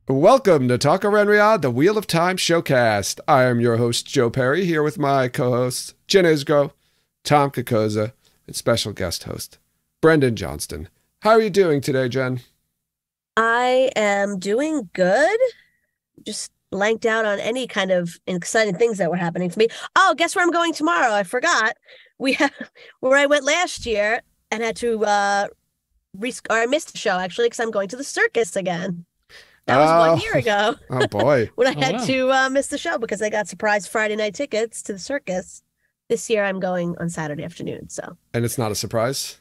Welcome to Talk Around Riyadh, the Wheel of Time showcast. I am your host, Joe Perry, here with my co-hosts, Jen Isgro, Tom Kokoza, and special guest host, Brendan Johnston. How are you doing today, Jen? I am doing good. Just blanked out on any kind of exciting things that were happening to me. Oh, guess where I'm going tomorrow? I forgot. We have where I went last year and had to I missed the show actually because I'm going to the circus again. That was 1 year Oh, ago oh boy. when I Oh had wow. to miss the show because I got surprise Friday night tickets to the circus. This year I'm going on Saturday afternoon. So And it's not a surprise?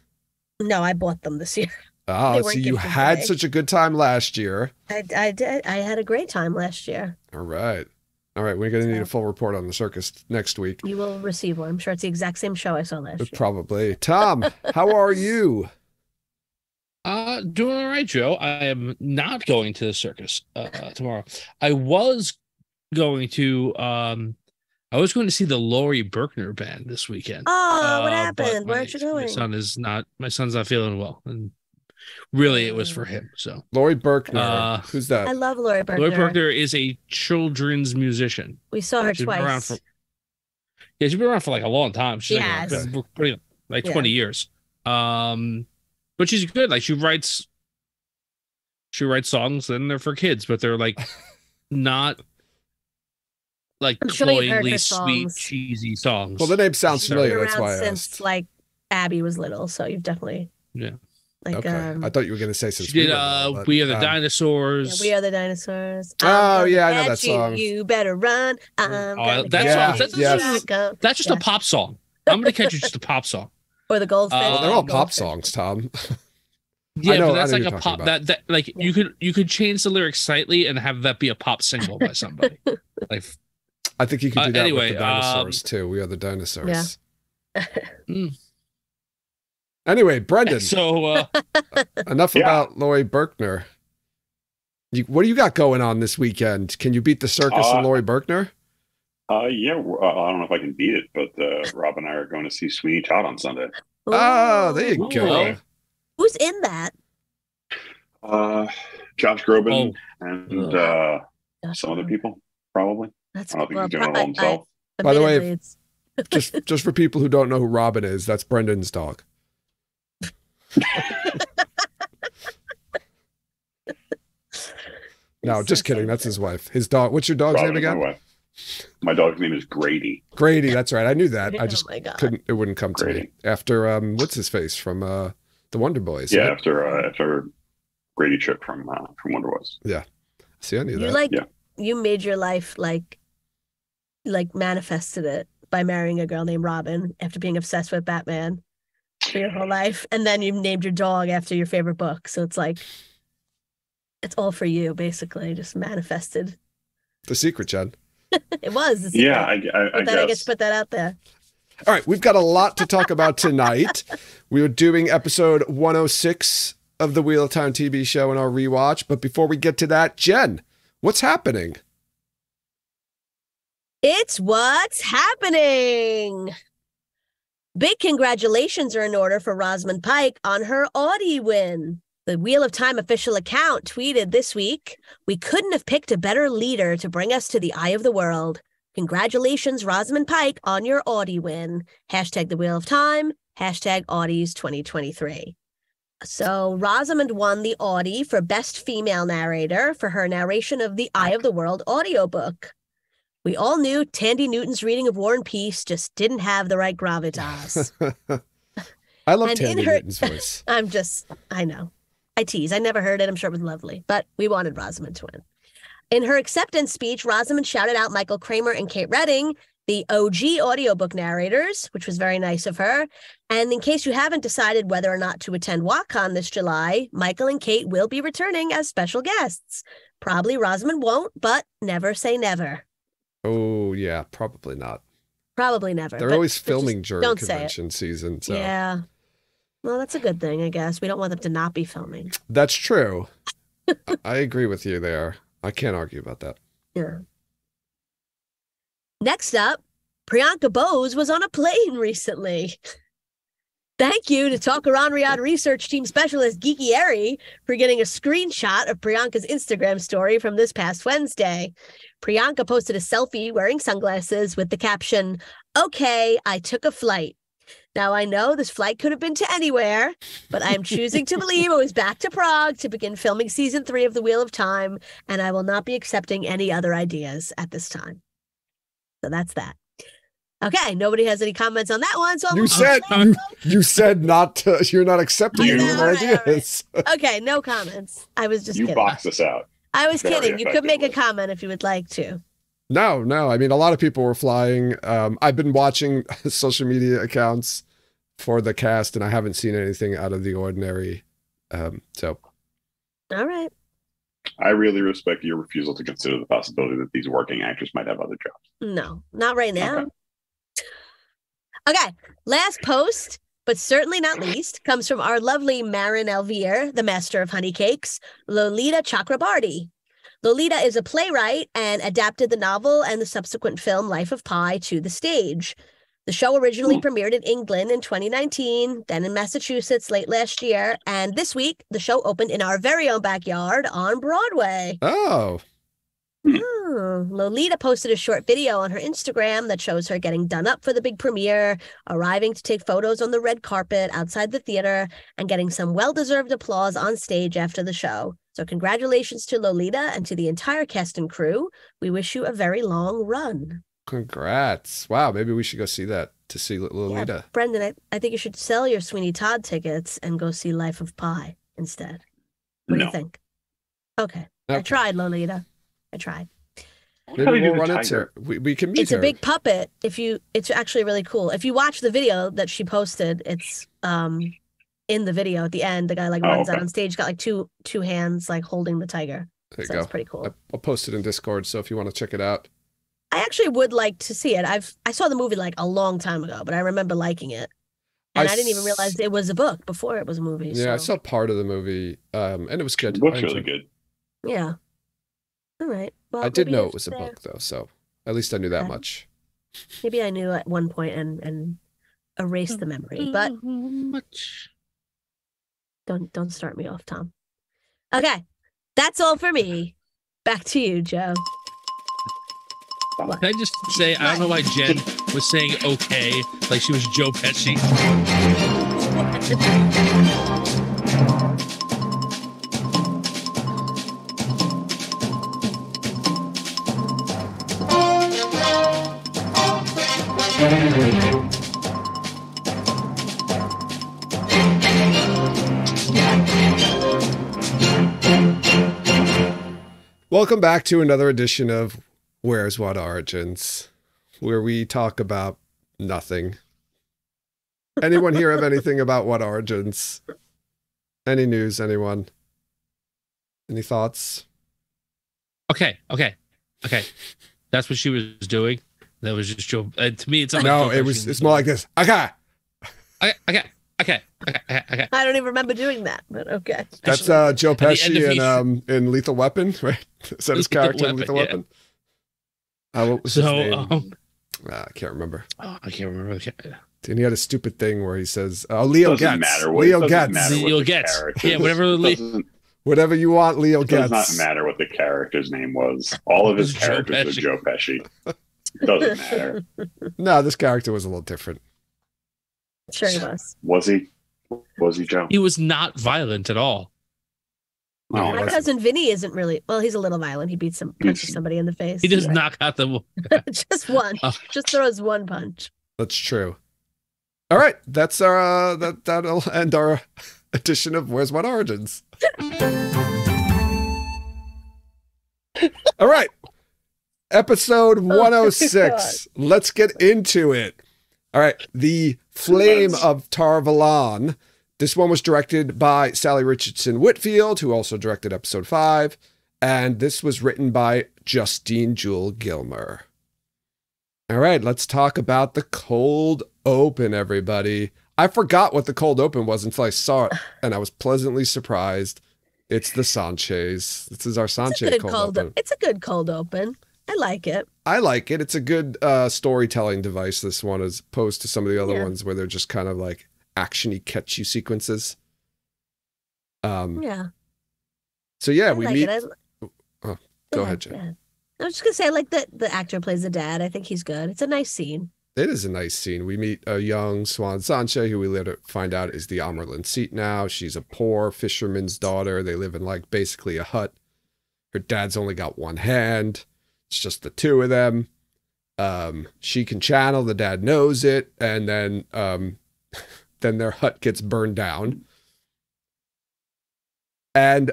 no, I bought them this year. Oh, They so weren't you gifted had today. such a good time last year. I did. I had a great time last year. All right. All right, we're going to need a So full report on the circus next week. you will receive one. I'm sure it's the exact same show I saw last year. Probably. Tom, how are you? Doing all right, Joe. I am not going to the circus tomorrow. I was going to I was going to see the Laurie Berkner band this weekend. Oh, what But happened? Where my aren't you my going? son's not feeling well, and really it was for Uh, him. So Lori Berkner. uh Who's I that? love Lori Laurie Berkner. Berkner is a children's musician. We saw her She's been around twice. she's been around for like a long time. She She's like has. been pretty like Yeah. 20 years. But she's good. Like she writes songs and they're for kids, but they're like not like I'm sure you've heard cloyingly her sweet, songs. cheesy songs. Well, the name sounds She's been familiar. That's around why I since asked. like Abby was little, so you've definitely Yeah. like Okay. I thought you were going to say She since we did were little, but, We Are the yeah, Dinosaurs. We Are the Dinosaurs. Oh, I'm gonna yeah, I know that catch you. song. You better run. I'm Oh, gonna that catch Yeah, song. That's, you. yes. that's just Yeah. a pop song. I'm gonna catch you just a pop song. Or the goldfish. Well, they're all Um, pop Goldfish. songs, Tom. Yeah, know- but that's I know like you're a talking pop about. that like Yeah. you could change the lyrics slightly and have that be a pop single by somebody. Like I think you could do that anyway, with the dinosaurs, too. We Are the Dinosaurs. mm. Anyway, Brendan, So enough Yeah. about Lori Berkner. What do you got going on this weekend? Can you beat the circus and Uh, Lori Berkner? Yeah, I don't know if I can beat it, but Rob and I are going to see Sweeney Todd on Sunday. Oh, there you Ooh. go. Who's in that? Josh Groban Oh. and Gosh, some other people, probably. That's I don't think well, he's doing it all himself. By the way, admittedly, it's Just for people who don't know who Robin is, that's Brendan's dog. No, it's just so kidding. That's funny. his wife. His dog. What's your dog's Robin name is my again? wife. My dog's name is Grady. Grady. That's right. I knew that. I Oh just my God. couldn't. It wouldn't come to me Grady. after what's his face from the Wonder Boys. Yeah, right? after Grady Chip from Wonder Boys. See, I knew You that. like Yeah. you made your life like manifested it by marrying a girl named Robin after being obsessed with Batman for your whole life, and then you named your dog after your favorite book. So it's like it's all for you, basically, just manifested. The secret, Jen. It was. It's Yeah, like, I but then I guess guess. put that out there. All right, we've got a lot to talk about tonight. We were doing episode 106 of the Wheel of Time TV show in our rewatch, but before we get to that, Jen, what's happening? It's what's happening. Big congratulations are in order for Rosamund Pike on her Audie win. The Wheel of Time official account tweeted this week, "We couldn't have picked a better leader to bring us to the eye of the world. Congratulations, Rosamund Pike, on your Audie win. Hashtag the Wheel of Time, hashtag Audies 2023. So Rosamund won the Audie for Best Female Narrator for her narration of the Eye of the World audiobook. We all knew Tandy Newton's reading of War and Peace just didn't have the right gravitas. I love And in Tandy her- Newton's voice. I know. I tease. I never heard it. I'm sure it was lovely, but we wanted Rosamund to win. In her acceptance speech, Rosamund shouted out Michael Kramer and Kate Redding, the OG audiobook narrators, which was very nice of her. And in case you haven't decided whether or not to attend WatCon this July, Michael and Kate will be returning as special guests. Probably Rosamund won't, but never say never. Oh, yeah, probably not. Probably never. They're but always just filming during don't say it. convention season, so Yeah. Well, that's a good thing, I guess. We don't want them to not be filming. that's true. I agree with you there. I can't argue about that. Yeah. Next up, Priyanka Bose was on a plane recently. Thank you to Talker on Riyadh research team specialist Geeky Airy for getting a screenshot of Priyanka's Instagram story from this past Wednesday. Priyanka posted a selfie wearing sunglasses with the caption, "Okay, I took a flight. Now, I know this flight could have been to anywhere, but I am choosing to believe it was back to Prague to begin filming season 3 of The Wheel of Time, and I will not be accepting any other ideas at this time." So that's that. Okay, nobody has any comments on that one, so I'll you said not to, you're not accepting any all right. ideas. Okay, no comments. I was just You kidding. boxed us out. I was very kidding. You could make a effectively. comment if you would like to. No. I mean, a lot of people were flying. I've been watching social media accounts for the cast, and I haven't seen anything out of the ordinary. So, All right. I really respect your refusal to consider the possibility that these working actors might have other jobs. No, not right now. Okay. Okay, last post, but certainly not least, comes from our lovely Marin Elvire, the master of honey cakes, Lolita Chakrabarty. Lolita is a playwright and adapted the novel and the subsequent film Life of Pi to the stage. The show originally premiered in England in 2019, then in Massachusetts late last year, and this week the show opened in our very own backyard on Broadway. oh, Lolita posted a short video on her Instagram that shows her getting done up for the big premiere, arriving to take photos on the red carpet outside the theater, and getting some well-deserved applause on stage after the show. So congratulations to Lolita and to the entire cast and crew. We wish you a very long run. congrats. Wow, maybe we should go see that to see Lolita. Yeah, Brendan, I think you should sell your Sweeney Todd tickets and go see Life of Pi instead. What do No. you think? Okay. I Okay. tried, Lolita. I tried. How Maybe do you do we'll the run into tiger? her. We can meet It's her. a big puppet. It's actually really cool. If you watch the video that she posted, it's in the video at the end, the guy like Oh, runs out okay. on stage, got like two hands like holding the tiger. There you So go. it's pretty cool. I'll post it in Discord, so if you want to check it out. I actually would like to see it. I saw the movie like a long time ago, but I remember liking it. And I didn't even realize it was a book before it was a movie. Yeah, I so, saw part of the movie, and it was good. It looks I really enjoyed it. Oh, good. yeah. All right. Well, I did maybe know it's it was a there. book, though, so at least I knew that Okay. much. Maybe I knew at one point and erased the memory, but much. don't start me off, Tom. Okay. That's all for me. Back to you, Joe. Can I just say, I don't know why Jen was saying okay, like she was Joe Pesci. Welcome back to another edition of Where's What Origins, where we talk about nothing. Anyone here have anything about What Origins? Any news, anyone? Any thoughts? Okay. That's what she was doing. That was just Joe. To me, it's not No, like Joe it's more like this. Okay. Okay. I don't even remember doing that, but okay. That's Joe the end Pesci of in Lethal Weapon, right? Is that his Lethal character in Weapon, Lethal yeah. Weapon? What was his So, name? I can't remember. I can't remember. And he had a stupid thing where he says, Leo Doesn't Getz. matter what- Leo doesn't Getz. matter what Leo the Getz. character- Yeah, whatever Doesn't, Whatever you want, Leo it does Getz. not matter what the character's name was. All of his It's Joe characters Pesci. are Joe Pesci. Doesn't matter. No, this character was a little different. Sure he was. Was he? Was he Joe? He was not violent at all. No, Oh, he My wasn't. cousin Vinny isn't really, well, he's a little violent. He beats punches somebody in the face. He does Yeah. knock out the. Just one. Oh. Just throws one punch. That's true. All right, that's our that'll end our edition of Where's What Origins. All right, episode 106. Let's get into it. All right, The Flame of Tar-Valon. This one was directed by Sally Richardson Whitfield, who also directed episode 5, and this was written by Justine Jewell Gilmer. All right, let's talk about the cold open, everybody. I forgot what the cold open was until I saw it, and I was pleasantly surprised. It's the Sanchez. This is our It's a Sanchez good cold open. It's a good cold open. I like it. I like it. It's a good storytelling device, this one, as opposed to some of the other Yeah. ones where they're just kind of like actiony, catchy sequences. Yeah. So yeah, I we like meet. it. Go ahead, Jen. Yeah. I was just gonna say, I like that the actor plays the dad. I think he's good. It's a nice scene. It is a nice scene. We meet a young Swan Sanche, who we later find out is the Amerlin seat now. She's a poor fisherman's daughter. They live in like basically a hut. Her dad's only got one hand. It's just the two of them. She can channel. The dad knows it, and then their hut gets burned down. And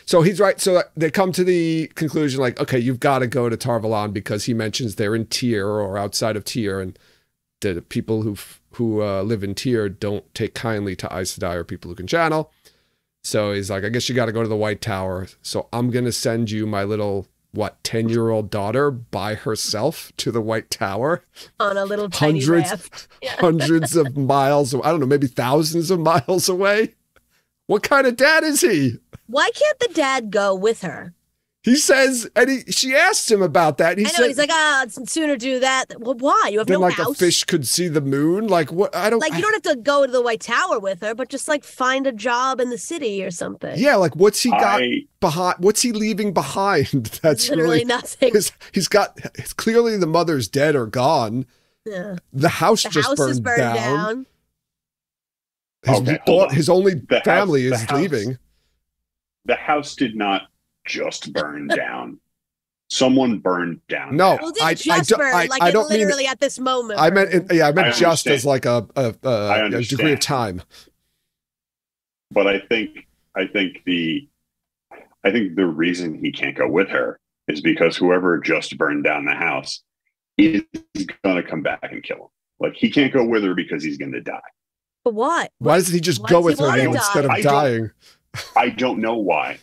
so he's right. So they come to the conclusion, like, okay, you've got to go to Tarvalon because he mentions they're in Tyr or outside of Tyr, and the people who live in Tyr don't take kindly to Aes Sedai or people who can channel. So he's like, I guess you got to go to the White Tower. So I'm gonna send you my little 10-year-old daughter by herself to the White Tower On a little tiny raft. Yeah. hundreds of miles. I don't know, maybe thousands of miles away. What kind of dad is he? Why can't the dad go with her? He says, and she asked him about that. And I know, he's like, I'd sooner do that. Well, why? You have then no like house. a fish could see the moon. Like what? I don't. Like, you don't have to go to the White Tower with her, but just like find a job in the city or something. Yeah, like what's he got behind? What's he leaving behind? That's Literally really nothing. He's got. It's clearly the mother's dead or gone. Yeah. The house The just house burned, is burned down. His only family the is house. leaving. The house did not just burn down. Someone burned down. No, Well, didn't just burn, like I it don't mean. literally at this moment. I meant, I meant just understand. as like a understand. degree of time. But I think the reason he can't go with her is because whoever just burned down the house is going to come back and kill him. Like, he can't go with her because he's going to die. But what? Why doesn't he just Why go does with he her wanna though, die? instead of I don't- dying? I don't know why.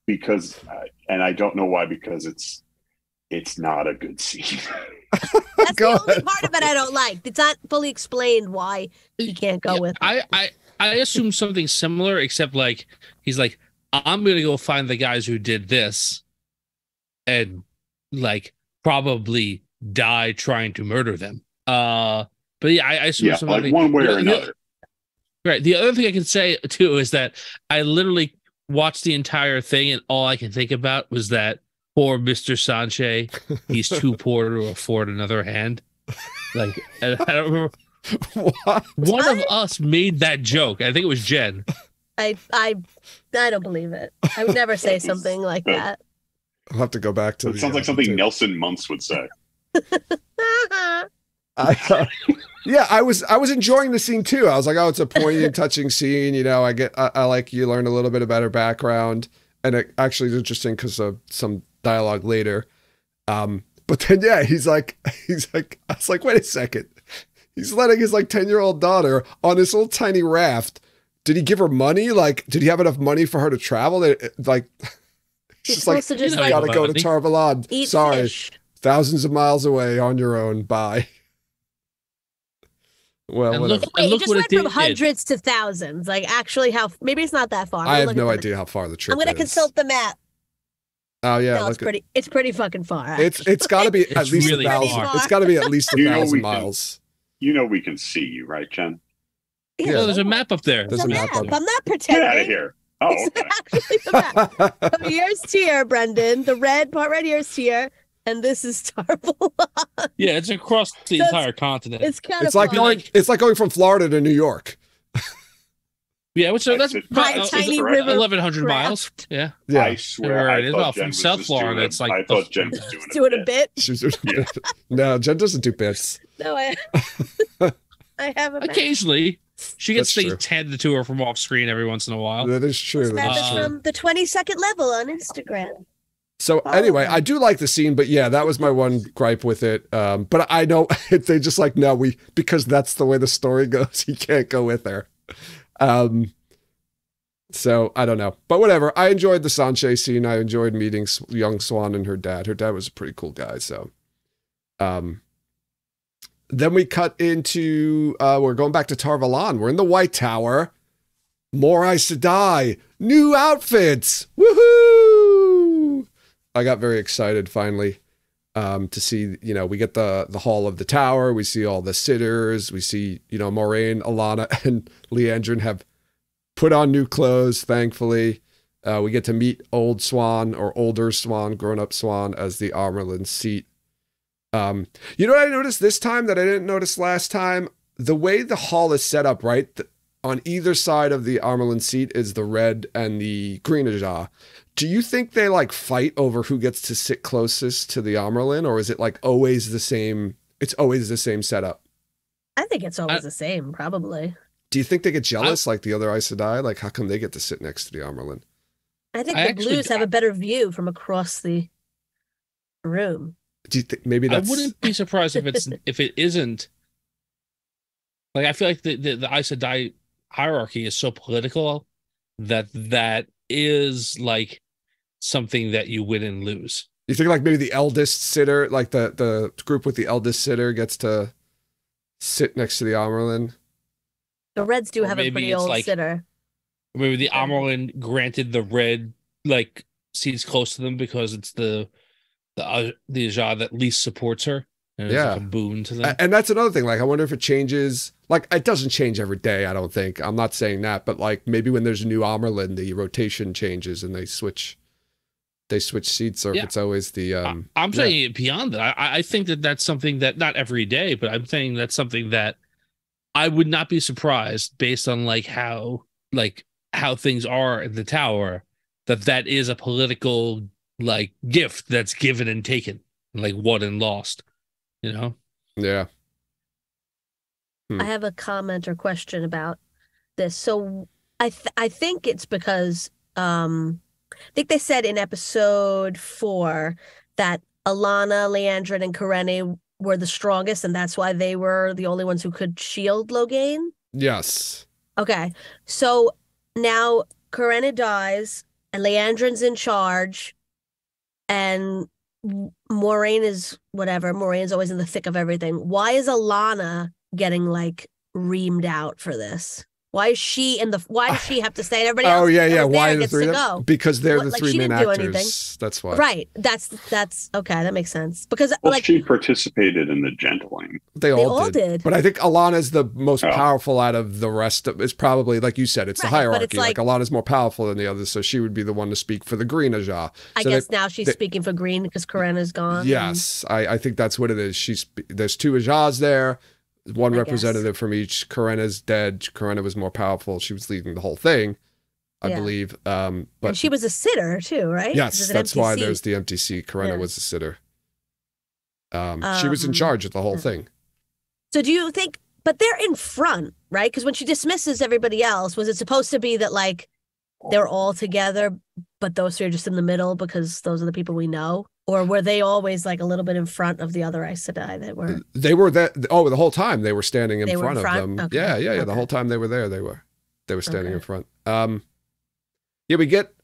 Because it's not a good scene. That's Go the only ahead. part of it I don't like. It's not fully explained why he can't go with her. I assume something similar, except like he's like, I'm gonna go find the guys who did this, and like probably die trying to murder them. But yeah, I assume Yeah, something like one way or another. Right. The other thing I can say too is that I literally watched the entire thing, and all I can think about was that poor Mr. Sanche. He's too poor to afford another hand. Like, and I don't remember. What? One of us made that joke. I think it was Jen. I don't believe it. I would never say something like that. I'll have to go back to. It sounds like something Nelson Muntz would say. Yeah, I was enjoying the scene too. I was like, oh, it's a poignant, touching scene. You know, I like you learn a little bit about her background, and it actually is interesting because of some dialogue later. But then yeah, he's like, I was like, wait a second, he's letting his like 10-year-old daughter on this little tiny raft. Did he give her money? Like, did he have enough money for her to travel? Like, He's it's like, supposed to just you know, like gotta go to Tarvalon. eat Sorry, fish. thousands of miles away on your own. Bye. Well, And whatever. look, Wait, and it look just what went it did. from hundreds to thousands. Like, actually, how maybe it's not that far. I I'm have gonna no look at idea how far the trip I'm gonna is. consult the map. Oh yeah, No, look it's pretty fucking far. it's got to be at It's least really 1,000. far. It's got to be at least You know 1,000 we can- miles. You know we can see you, right, Jen? Yeah, No, there's a map up there. There's It's a map on it. I'm not Get pretending. out of here. Oh, It's okay. actually the map. So here's Tyr, Brendan. The red part right here is Tyr, and this is Tarvalon. Yeah, it's across the So entire continent. It's kind It's of like fun. going. It's like going from Florida to New York. Yeah, which so that's That's it. By about tiny river 1,100 miles. craft. Yeah. Yeah, I swear. Where I it is. thought Well, Jen from was South just doing Florida, a- it's like I thought Jen was doing doing a bit. she's doing no, Jen doesn't do bits. No, I have a map. Occasionally, she gets That's things handed to her from off screen every once in a while. That is true. This map That is is true. from the 22nd level on Instagram. So anyway, I do like the scene, but yeah, that was my one gripe with it. But I know they just like no, because that's the way the story goes. He can't go with her. So I don't know, but whatever. I enjoyed the Sanche scene. I enjoyed meeting young Swan and her dad. Her dad was a pretty cool guy. So, then we cut into we're going back to Tarvalon. We're in the White Tower. More Aes Sedai, new outfits. Woohoo! I got very excited finally. to see, we get the hall of the tower. We see all the sitters. We see, Moraine, Alana, and Leandrin have put on new clothes, thankfully. We get to meet old Swan or older Swan, grown-up Swan as the Amyrlin seat. You know what I noticed this time that I didn't notice last time? The way the hall is set up, right? On either side of the Amyrlin seat is the red and the green Ajah. Do you think they like fight over who gets to sit closest to the Amyrlin, or is it like always the same? It's always the same setup. I think it's always the same, probably. Do you think they get jealous like the other Aes Sedai? Like, how come they get to sit next to the Amyrlin? I think the Blues have a better view from across the room. Do you think maybe that's... I wouldn't be surprised if it isn't. Like, I feel like the Aes Sedai hierarchy is so political that is like something that you win and lose. You think like maybe the eldest sitter, like the group with the eldest sitter gets to sit next to the Amyrlin? The Reds do have a pretty old sitter. Maybe the Amyrlin granted the red like seats close to them because it's the Ajah that least supports her. And it's like a boon to them. And that's another thing. Like, I wonder if it changes. Like, it doesn't change every day, I don't think. I'm not saying that, but like maybe when there's a new Amyrlin, the rotation changes and they switch seats, or if it's always the. I'm saying beyond that. I think that's something that not every day, but I'm saying that's something that I would not be surprised based on how things are in the tower, that is a political like gift that's given and taken, like won and lost. Yeah. I have a comment or question about this. So I think it's because I think they said in episode 4 that Alana, Leandrin, and Karene were the strongest, and that's why they were the only ones who could shield Logain. Yes. Okay. So now Karene dies, and Leandrin's in charge, and Moraine is whatever. Moraine's always in the thick of everything. Why is Alana getting like reamed out for this? Why does she have to stay and everybody else? Oh yeah. Why gets to go? Because they're the three main actors. That's why. Right. That's okay. That makes sense. Because she participated in the gentling. They all did. But I think Alana's the most powerful out of the rest of. It's probably like you said. It's the hierarchy. It's like Alana's more powerful than the others, so she would be the one to speak for the Green Ajah. I guess now she's speaking for Green because Karena's gone. Yes, I think that's what it is. There's two Ajahs there. One representative from each. Karena's dead. Karena was more powerful. She was leading the whole thing, I believe. But and she was a sitter too, right? Yes, that's why there's the empty seat. Karena was a sitter. She was in charge of the whole thing. So do you think? But they're in front, right? Because when she dismisses everybody else, was it supposed to be that like they're all together, but those three are just in the middle because those are the people we know? Or were they always like a little bit in front of the other Aes Sedai that were? They were that. Oh, the whole time they were standing in front of them. Okay. Yeah. Okay. The whole time they were there, they were standing in front. We get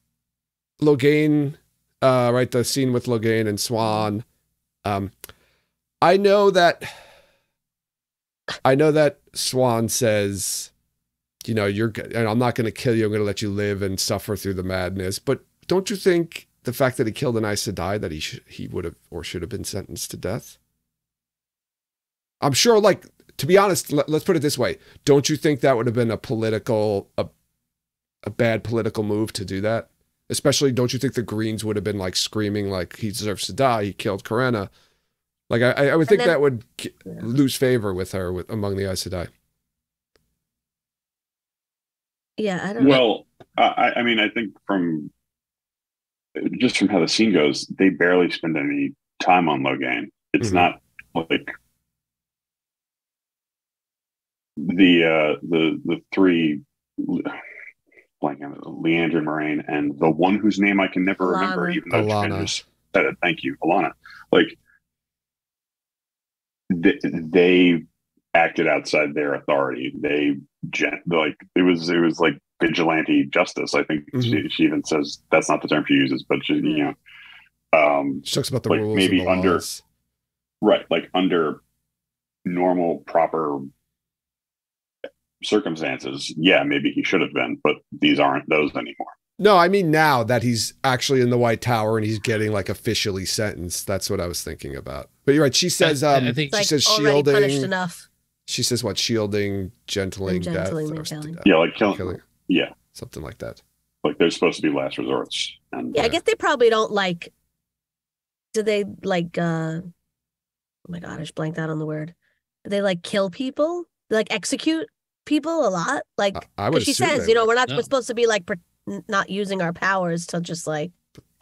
Logain, right? The scene with Logain and Swan. I know that Swan says, and I'm not going to kill you. I'm going to let you live and suffer through the madness. But don't you think the fact that he killed an Aes Sedai that he would have or should have been sentenced to death? I'm sure, like, to be honest, let's put it this way. Don't you think that would have been a bad political move to do that? Especially, don't you think the Greens would have been like screaming like he deserves to die, he killed Karena? Like, I would think that would lose favor with her among the Aes Sedai. Yeah, I don't know. Well, I mean, I think from how the scene goes, they barely spend any time on Logain. It's not like the three, Leandrin, Moraine, and the one whose name I can never remember, even though Alana just said it. Thank you, Alana. Like they acted outside their authority. It was like vigilante justice. I think she even says that's not the term she uses, but she talks about the rules, maybe and the laws. Under normal proper circumstances, maybe he should have been, but these aren't those anymore. No, I mean now that he's actually in the White Tower and he's getting like officially sentenced. That's what I was thinking about. But you're right. She says, I think she Like says already punished shielding. enough. She says what? Shielding, gentling, And gentling, death, killing. Yeah, like killing. Yeah, something like that. like they're supposed to be last resorts. And Yeah, I guess they probably don't like. Do they like? Oh my God, I just blanked out on the word. Do they like kill people? They, like execute people a lot? Like, I would because she assume says, they we're would. not. No. We're supposed to be like not using our powers to just like.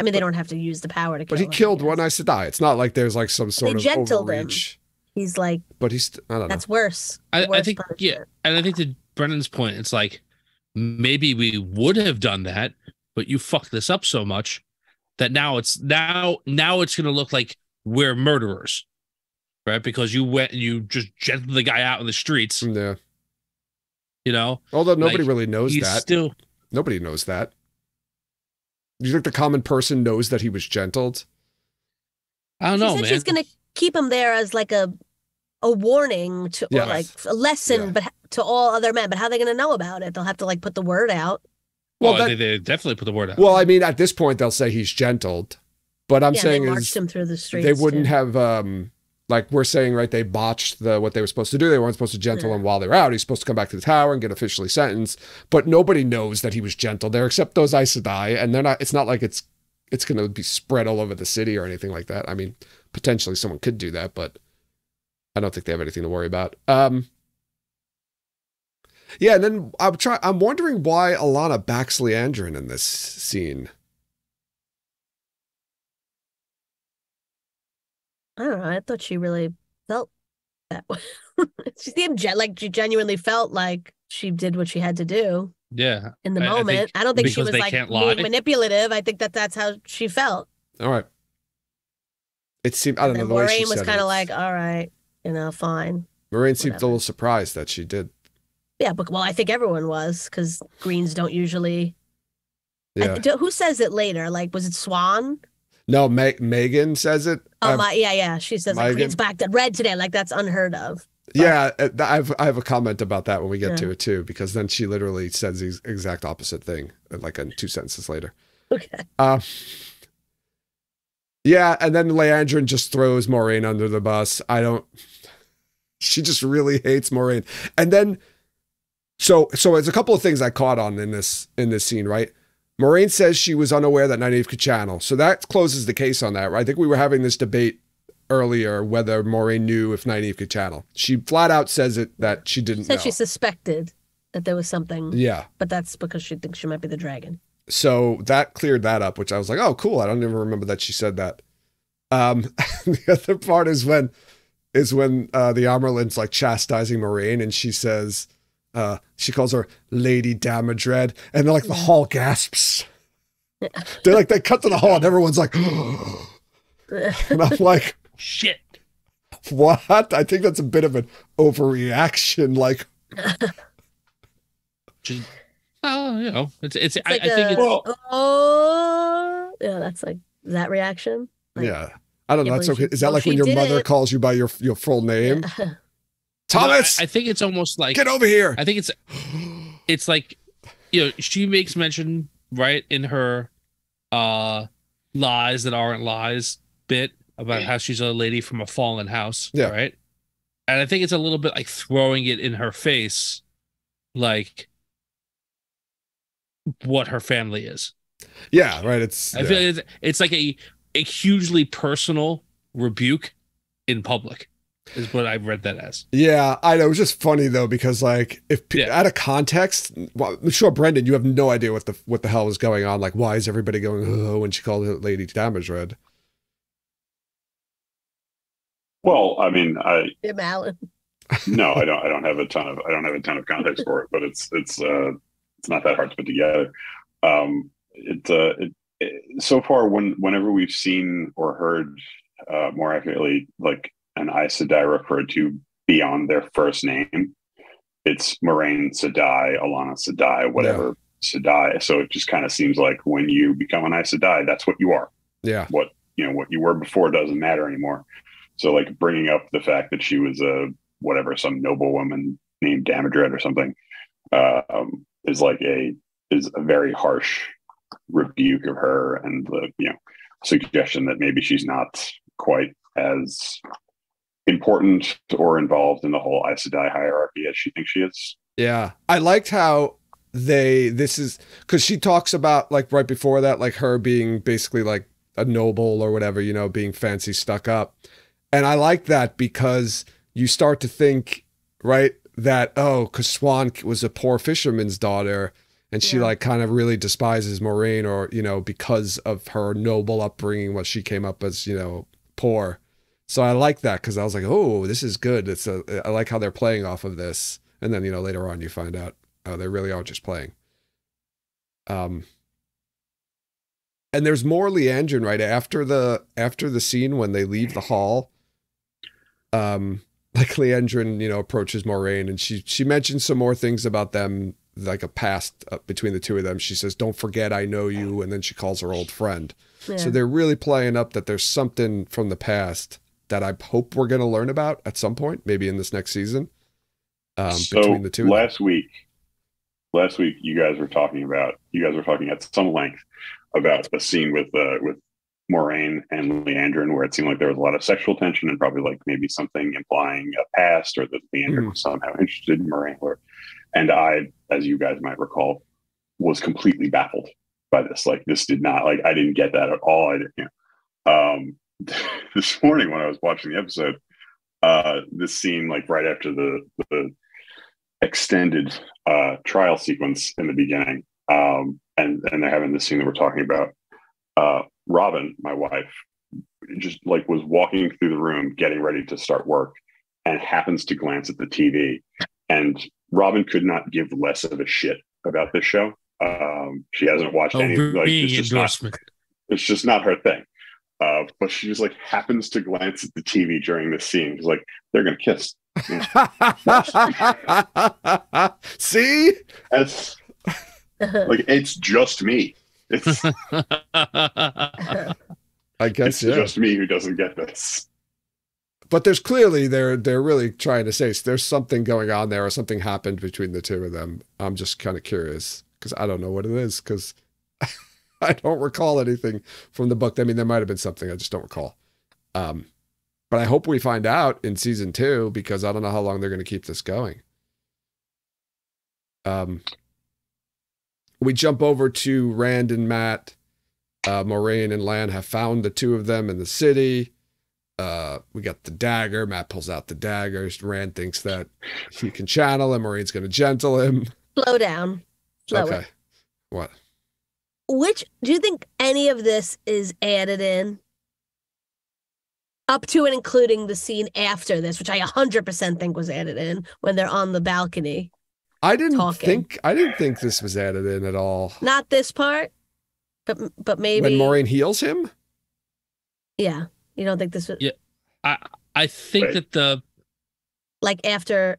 I mean, they don't have to use the power to kill. But he him, I killed guess. one Aes Sedai. It's not like there's like some sort of gentled him. overreach. He's like, But he's, I don't know. that's worse. I Worse think punishment. yeah, and I think to Brennan's point, it's like maybe we would have done that, but you fucked this up so much that now it's gonna look like we're murderers, right? Because you went and you just gentled the guy out in the streets, Yeah. you know. Although nobody Like, really knows He's that. still Nobody knows that. Do you think the common person knows that he was gentled? I don't She know, said man. she's gonna keep him there as like a warning to, Yeah. or like a lesson, Yeah. but to all other men. But how are they gonna know about it? They'll have to like put the word out. Well, Well, that- they definitely put the word out. Well, I mean, at this point, they'll say he's gentled. But I'm Yeah, saying they is marched him through the streets. they wouldn't too. have, like we're saying, right, they botched what they were supposed to do. They weren't supposed to gentle him while they're out. He's supposed to come back to the tower and get officially sentenced. But nobody knows that he was gentle there except those Aes Sedai. And they're not, it's not like it's going to be spread all over the city or anything like that. I mean, potentially someone could do that, but I don't think they have anything to worry about. Yeah, and then I'm wondering why Alana backs Leandrin in this scene. I don't know. I thought she really felt that way. She seemed like she genuinely felt like she did what she had to do Yeah, in the I moment. think I don't think she because was they like can't lie. being manipulative. I think that's how she felt. All right. It seemed, I don't know, And the way she Moraine was said kind it. of like, all right, fine. Moraine seemed a whatever. little surprised that she did. Yeah, but well, I think everyone was because Greens don't usually. Yeah. Who says it later? Like, was it Swan? No, Megan says it. Oh my, yeah. She says like Megan? Greens back to red today. Like that's unheard of. Yeah, I have a comment about that when we get to Yeah. it too, because then she literally says the exact opposite thing, like in 2 sentences later. Okay. Yeah, and then Leandrin just throws Moraine under the bus. She just really hates Moraine. And then, so there's a couple of things I caught on in this scene, right? Moraine says she was unaware that Nynaeve could channel. So that closes the case on that, right? I think we were having this debate earlier whether Moraine knew if Nynaeve could channel. She flat out says it that she didn't Said know. she suspected that there was something. Yeah. But that's because she thinks she might be the dragon. So that cleared that up, which I was like, oh, cool. I don't even remember that she said that. The other part is when the Amerlin's like chastising Moraine and she says, she calls her Lady Damodred, and they're like the hall gasps. Yeah. They're like, they cut to the hall and everyone's like, and I'm like, Shit. what? I think that's a bit of an overreaction. Like, Oh, it's. I Like think it's. oh, yeah, that's like that reaction. Like, yeah, I don't know. can't That's believe okay. she- Is that oh, like when she your did mother it. calls you by your full name? Yeah. Thomas, I think it's almost like get over here. I think it's like, she makes mention right in her lies that aren't lies bit about how she's a lady from a fallen house. Yeah. Right. And I think it's a little bit like throwing it in her face, like what her family is. Yeah, right. I feel it's like a hugely personal rebuke in public is what I read that as. Yeah, I know. It was just funny though, because like if Yeah. out of context, well, I'm sure Brendan, you have no idea what the hell was going on. Like, why is everybody going when she called it Lady Damodred? Well, I mean, Jim Allen. no, I don't have a ton of context for it, but it's not that hard to put together. So far, whenever we've seen or heard more accurately, like an Aes Sedai referred to beyond their first name, it's Moraine Sedai, Alana Sedai, whatever Sedai. So it just kind of seems like when you become an Aes Sedai, that's what you are. Yeah, What you were before doesn't matter anymore. So like bringing up the fact that she was some noblewoman named Damodred or something is a very harsh rebuke of her and the suggestion that maybe she's not quite as important or involved in the whole Aes Sedai hierarchy as she thinks she is. Yeah, I liked how this is because she talks about like right before that, like her being basically like a noble or whatever, being fancy stuck up. And I like that because you start to think, right, that, because Swan was a poor fisherman's daughter and she like kind of really despises Moraine or, because of her noble upbringing, what she came up as, poor. So I like that because I was like, oh, this is good. I like how they're playing off of this. And then, later on you find out, they really are just playing. And there's more Leandrin right after the scene when they leave the hall. Like Leandrin, approaches Moraine and she mentions some more things about them, like a past between the two of them. She says, "Don't forget, I know you," and then she calls her old friend. Yeah. So they're really playing up that there's something from the past that I hope we're going to learn about at some point, maybe in this next season. Between the two. Last week, you guys were talking at some length about a scene with Moraine and Leandrin where it seemed like there was a lot of sexual tension and probably like maybe something implying a past or that Leandrin was somehow interested in Moraine. And I, as you guys might recall, was completely baffled by this. Like this did not, like I didn't get that at all. This morning when I was watching the episode, this scene, like right after the extended trial sequence in the beginning, and they're having this scene that we're talking about. Robin, my wife, just like was walking through the room, getting ready to start work, and happens to glance at the TV. And Robin could not give less of a shit about this show. She hasn't watched any. Like, it's just not her thing. But she just like happens to glance at the TV during this scene. She's like, they're gonna kiss. See? It's like it's just me. It's I guess it's just me who doesn't get this. But there's clearly they're really trying to say there's something going on there or something happened between the two of them. I'm just kind of curious because I don't know what it is because I don't recall anything from the book. I mean, there might have been something. I just don't recall. But I hope we find out in season 2 because I don't know how long they're going to keep this going. We jump over to Rand and Matt. Moraine and Lan have found the two of them in the city. We got the dagger. Matt pulls out the dagger. Rand thinks that he can channel him. Moraine's going to gentle him. Slow down. Okay. What? Which, do you think any of this is added in? Up to and including the scene after this, which I 100% think was added in when they're on the balcony. I didn't think this was added in at all. Not this part, but maybe when Moraine heals him. Yeah, you don't think this was? Yeah, I think that the like after.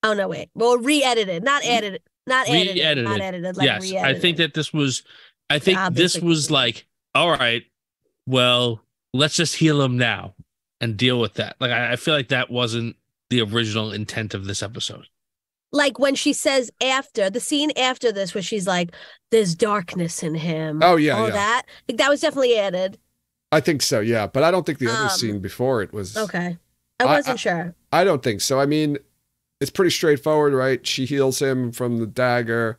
Oh no, wait. Well, re-edited, not added, not edited, not edited. Like yes, re-edited. I think that this was. I think this was like, all right, well, let's just heal him now and deal with that. Like I feel like that wasn't the original intent of this episode. Like when she says after the scene after this, where she's like, "There's darkness in him." Oh yeah, all that. I think that was definitely added. I think so, yeah, but I don't think the other scene before it was. Okay, I wasn't sure. I don't think so. I mean, it's pretty straightforward, right? She heals him from the dagger,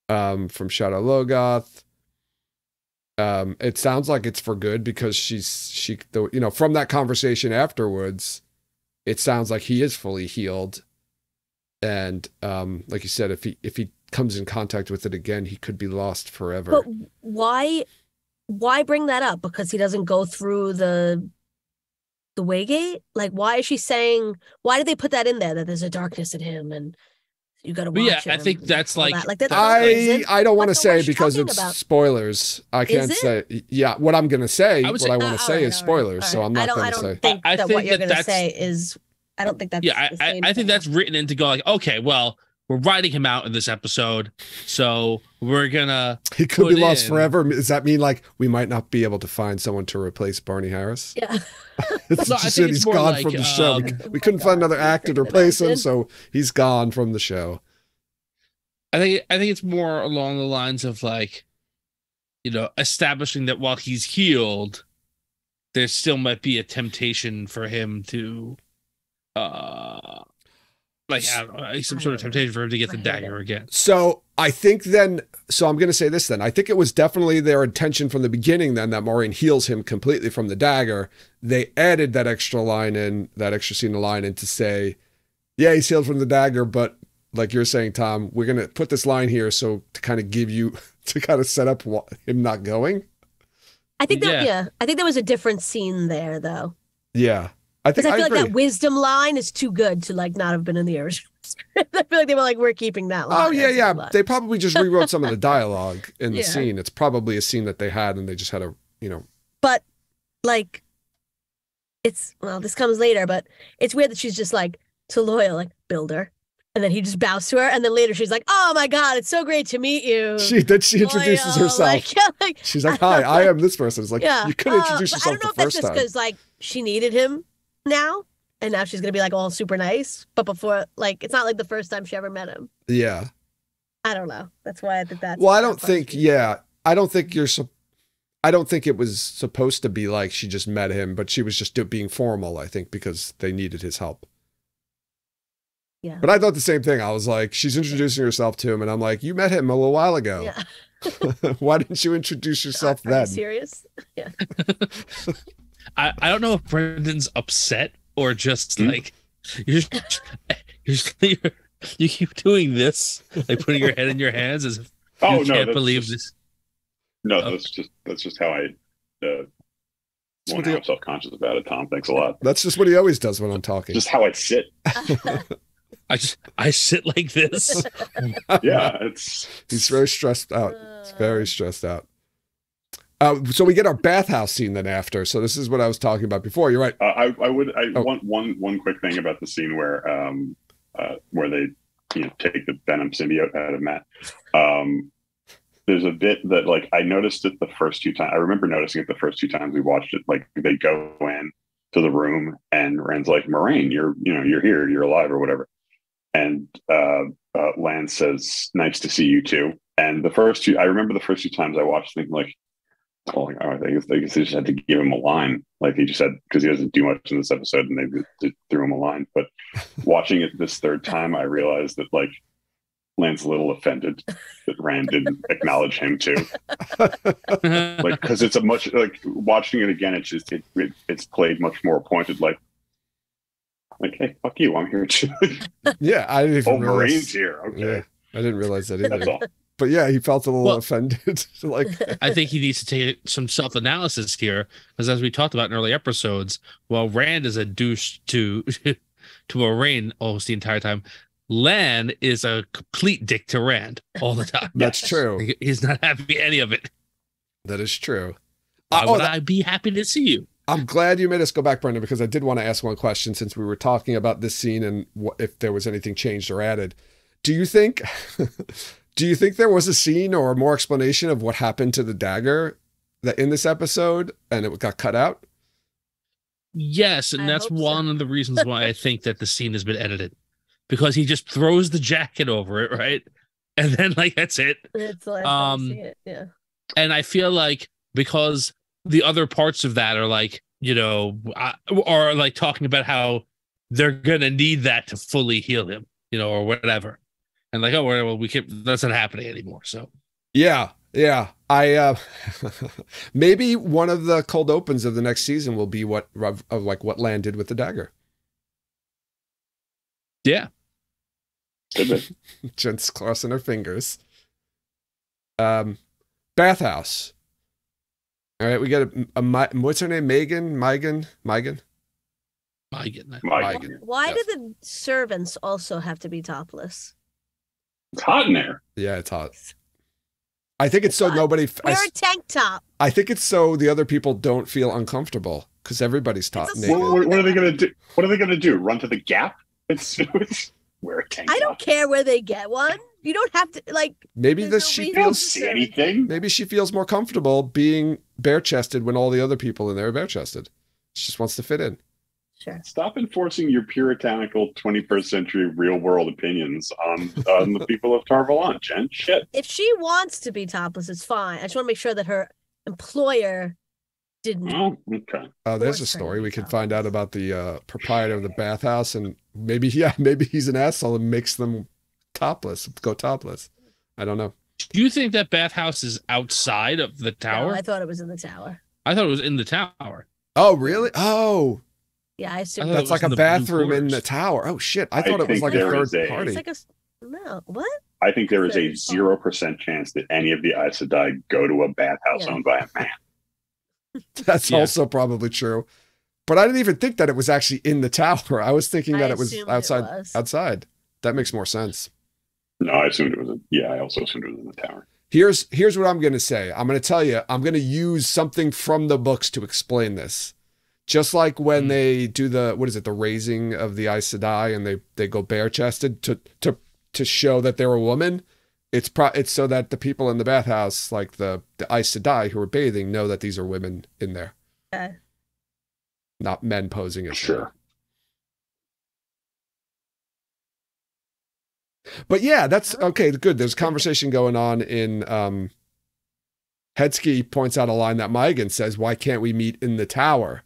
from Shadow Logoth. It sounds like it's for good because from that conversation afterwards, it sounds like he is fully healed. And like you said, if he comes in contact with it again, he could be lost forever. But why bring that up? Because he doesn't go through the Waygate? Like, why is she saying? Why did they put that in there that there's a darkness in him and you got to watch him? I think that's like that. I don't want to say because it's spoilers. I can't say. Yeah, what I'm gonna say. What I want to say is spoilers. So I'm not going to say. I don't think what you're going to say is. I don't think that's. Yeah, I think that's written in to go like, okay, well, we're writing him out in this episode, so we're gonna. He could be lost forever. Does that mean like we might not be able to find someone to replace Barney Harris? Yeah. It's no, just that he's gone from the show. We couldn't find another actor to replace him, so he's gone from the show. I think it's more along the lines of like establishing that while he's healed, there still might be a temptation for him to, I don't know, some sort of temptation for him to get the dagger again. So I think then, I'm going to say this then. I think it was definitely their intention from the beginning then that Maureen heals him completely from the dagger. They added that extra scene of line in to say, yeah, he's healed from the dagger, but like you're saying, Tom, we're going to put this line here to kind of give you, to kind of set up him not going. I think there was a different scene there, though. Yeah. I feel like that wisdom line is too good to like not have been in the original script. I feel like they were like, we're keeping that line. Oh, yeah. They probably just rewrote some of the dialogue in the scene. It's probably a scene that they had and they just had a, But like, this comes later, but it's weird that she's just like, to Loyal, like, builder. And then he just bows to her, and then later she's like, "Oh my God, it's so great to meet you." She introduces herself. She's like, "Hi, I am this person." It's like, you could introduce yourself. I don't know if that's just because like she needed him now, and now she's gonna be like all super nice. But before, like, it's not like the first time she ever met him. Yeah. I don't know. That's why I think that's. Well, I don't think. Yeah, I don't think I don't think it was supposed to be like she just met him, but she was just being formal. I think because they needed his help. Yeah. But I thought the same thing. I was like, she's introducing herself to him, and I'm like, you met him a little while ago. Yeah. Why didn't you introduce yourself then? Are you serious? Yeah. I don't know if Brendan's upset or just like you keep doing this, like putting your head in your hands as if you can't believe this. No, that's just how I I'm self-conscious about it, Tom. Thanks a lot. That's just what he always does when I'm talking. Just how I sit. I sit like this. Yeah, he's very stressed out. He's very stressed out. So we get our bathhouse scene then after. So this is what I was talking about before. You're right. Want one quick thing about the scene where they take the Venom symbiote out of Matt. There's a bit that like I noticed it the first two times. I remember noticing it the first two times we watched it. Like they go in to the room and Rand's like, "Moraine, you're here, you're alive," or whatever. And Lan says, "Nice to see you too." And I remember the first two times I watched, thinking like, "Oh, I guess they just had to give him a line." Like he just said, because he doesn't do much in this episode, and they threw him a line. But watching it this third time, I realized that like Lan's a little offended that Rand didn't acknowledge him too. Like, because it's a much like watching it again, it's played much more pointed. Like, hey, fuck you, I'm here too. Yeah, I didn't even realize. Marines here. Okay, yeah, I didn't realize that either. That's all. But yeah, he felt a little offended. Like, I think he needs to take some self-analysis here, because as we talked about in early episodes, while Rand is a douche to Moraine almost the entire time, Lan is a complete dick to Rand all the time. That's true. He's not happy any of it. That is true. Why would I be happy to see you? I'm glad you made us go back, Brendan, because I did want to ask one question since we were talking about this scene and if there was anything changed or added. Do you think there was a scene or more explanation of what happened to the dagger that in this episode and it got cut out? Yes, and that's one of the reasons why I think that the scene has been edited. Because he just throws the jacket over it, right? And then like that's it. It's like I see it, yeah. And I feel like because the other parts of that are like, are like talking about how they're gonna need that to fully heal him, or whatever. And like, oh well, that's not happening anymore. So yeah. I maybe one of the cold opens of the next season will be what Lan did with the dagger. Yeah. Jen's crossing her fingers. Bathhouse. All right, we got a what's her name? Megan. Why Yes. do the servants also have to be topless? It's hot in there. Yeah, it's hot. I think it's so nobody wear a tank top. I think it's so the other people don't feel uncomfortable because everybody's naked. What are they gonna do? What are they gonna do? Run to the Gap? It's wear a tank top. I don't care where they get one. You don't have to like. Maybe she don't see anything. Maybe she feels more comfortable being bare chested when all the other people in there are bare chested. She just wants to fit in. Sure. Stop enforcing your puritanical 21st century real world opinions on the people of Tarvalon, Jen. Shit. If she wants to be topless, it's fine. I just want to make sure that her employer didn't. Oh, okay. There's a story we could find out about the proprietor of the bathhouse, and maybe he's an asshole and makes them go topless. I don't know. Do you think that bathhouse is outside of the tower? No, I thought it was in the tower. I thought it was in the tower. Oh, really? Oh, yeah, I assume thought that's like a bathroom in the tower. Oh shit! I thought it was like a third party. It's like no, what? I think there is a 0% chance that any of the Aes Sedai go to a bathhouse owned by a man. That's also probably true. But I didn't even think that it was actually in the tower. I was thinking that it was outside. Outside. That makes more sense. No, I assumed it was. I also assumed it was in the tower. Here's what I'm going to say. I'm going to tell you. I'm going to use something from the books to explain this. Just like when they do the raising of the Aes Sedai and they go bare chested to show that they're a woman. It's so that the people in the bathhouse, like the Aes Sedai who are bathing, know that these are women in there. Okay. Not men posing as sure. women. But yeah, that's okay. Good. There's a conversation going on in Hedsky points out a line that Maigan says, "Why can't we meet in the tower?"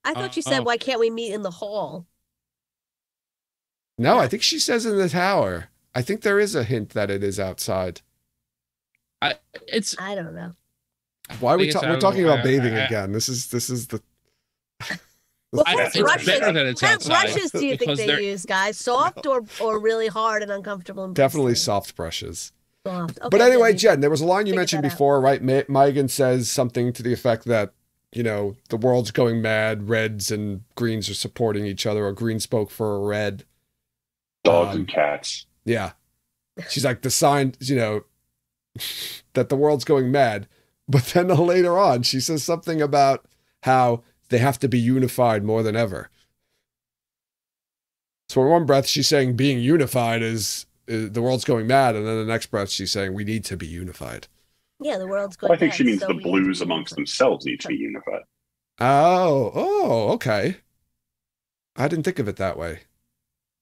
I thought you said, "Why can't we meet in the hall?" No, I think she says in the tower. I think there is a hint that it is outside. I don't know. Why are we're talking about bathing again? This is the. What brushes do you think they use, guys? Soft or really hard and uncomfortable? And definitely soft brushes. Soft. Okay, but anyway, Jen, there was a line you mentioned before, right? Maigan says something to the effect that, the world's going mad. Reds and greens are supporting each other. A green spoke for a red. Dogs and cats. Yeah. She's like the sign, that the world's going mad. But then later on, she says something about how they have to be unified more than ever. So in one breath, she's saying being unified is the world's going mad. And then the next breath, she's saying we need to be unified. Yeah, the world's going mad. I think she means the blues amongst themselves need to be unified. Oh, okay. I didn't think of it that way.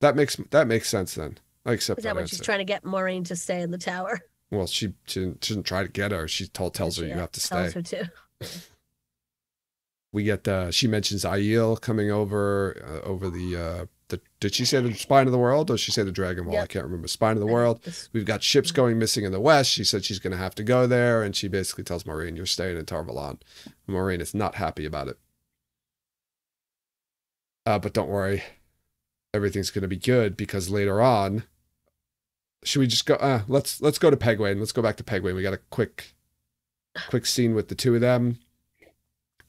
That makes sense then. I accept that. Is that when she's trying to get Maureen to stay in the tower? Well, she didn't try to get her. She tells her you have to stay. Tells her to. We get she mentions Aiel coming over the did she say the spine of the world or did she say the dragon wall? Yep. I can't remember. Spine of the world. We've got ships going missing in the west. She said she's going to have to go there, and she basically tells Maureen, "You're staying in Tarvalon." Maureen is not happy about it. But don't worry, everything's going to be good because later on. Should we just go? Let's go to Pegway. Let's go back to Pegway. We got a quick scene with the two of them.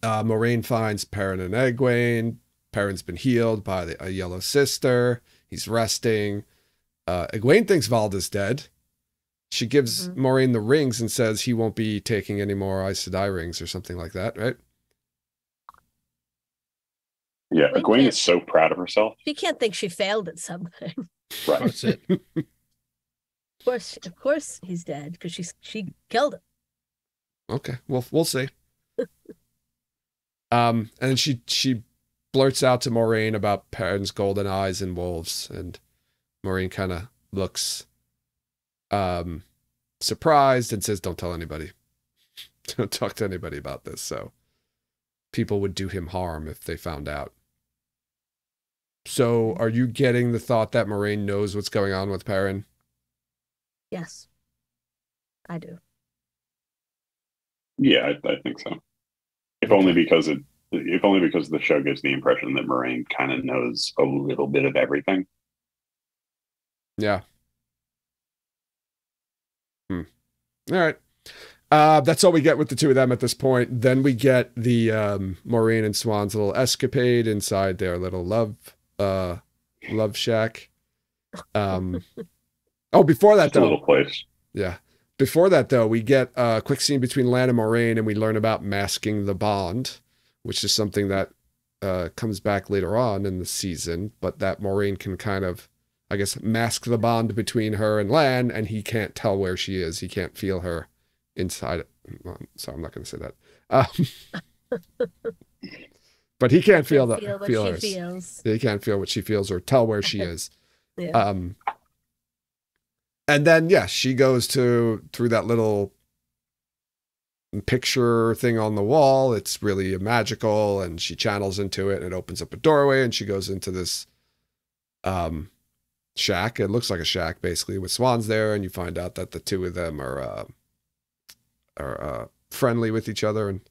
Moraine finds Perrin and Egwene. Perrin's been healed by a yellow sister. He's resting. Egwene thinks Valda's dead. She gives Moraine the rings and says he won't be taking any more Aes Sedai rings or something like that, right? Yeah, Egwene is so proud of herself. She can't think she failed at something. Right. That's it. Of course he's dead because she killed him. Okay, well, we'll see. And then she blurts out to Moraine about Perrin's golden eyes and wolves, and Moraine kind of looks surprised and says, "Don't tell anybody. Don't talk to anybody about this." So people would do him harm if they found out. So are you getting the thought that Moraine knows what's going on with Perrin? Yes, I do. Yeah, I think so. If only because the show gives the impression that Moraine kind of knows a little bit of everything. Yeah. All right. That's all we get with the two of them at this point. Then we get the Moraine and Swan's little escapade inside their little love shack. Before that, though, a little place. Yeah. Before that, though, we get a quick scene between Lan and Moraine, and we learn about masking the bond, which is something that comes back later on in the season, but that Moraine can kind of, I guess, mask the bond between her and Lan, and he can't tell where she is. He can't feel her inside. So I'm not going to say that. But but he can't feel what hers. she feels. He can't feel what she feels or tell where she is. Yeah. And then she goes through that little picture thing on the wall. It's really magical, and she channels into it, and it opens up a doorway, and she goes into this shack. It looks like a shack basically with swans there, and you find out that the two of them are friendly with each other. And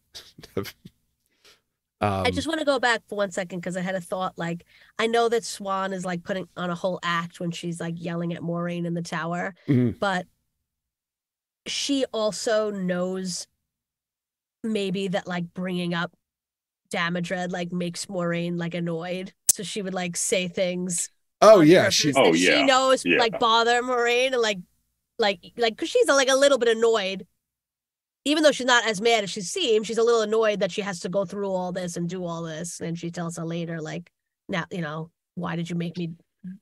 I just want to go back for 1 second because I had a thought. Like, I know that Swan is like putting on a whole act when she's like yelling at Maureen in the tower, but she also knows maybe that like bringing up Damodred like makes Maureen like annoyed, so she would like say things. She knows like bother Maureen, and like because she's like a little bit annoyed. Even though she's not as mad as she seems, she's a little annoyed that she has to go through all this and do all this. And she tells her later, like, now, why did you make me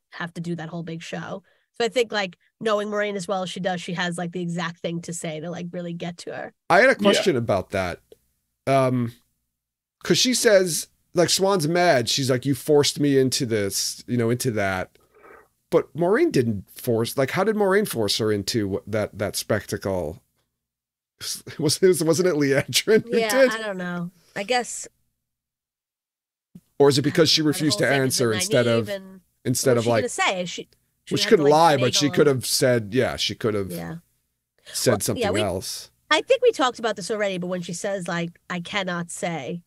have to do that whole big show? So I think, like, knowing Maureen as well as she does, she has, like, the exact thing to say to, like, really get to her. I had a question about that. Because she says, like, Swan's mad. She's like, you forced me into this, into that. But Maureen didn't force, like, how did Maureen force her into that spectacle? Wasn't it Leandrin who did? I don't know. I guess. Or is it because she refused to answer instead of like say she couldn't lie, but she could have said said something else. I think we talked about this already, but when she says like I cannot say.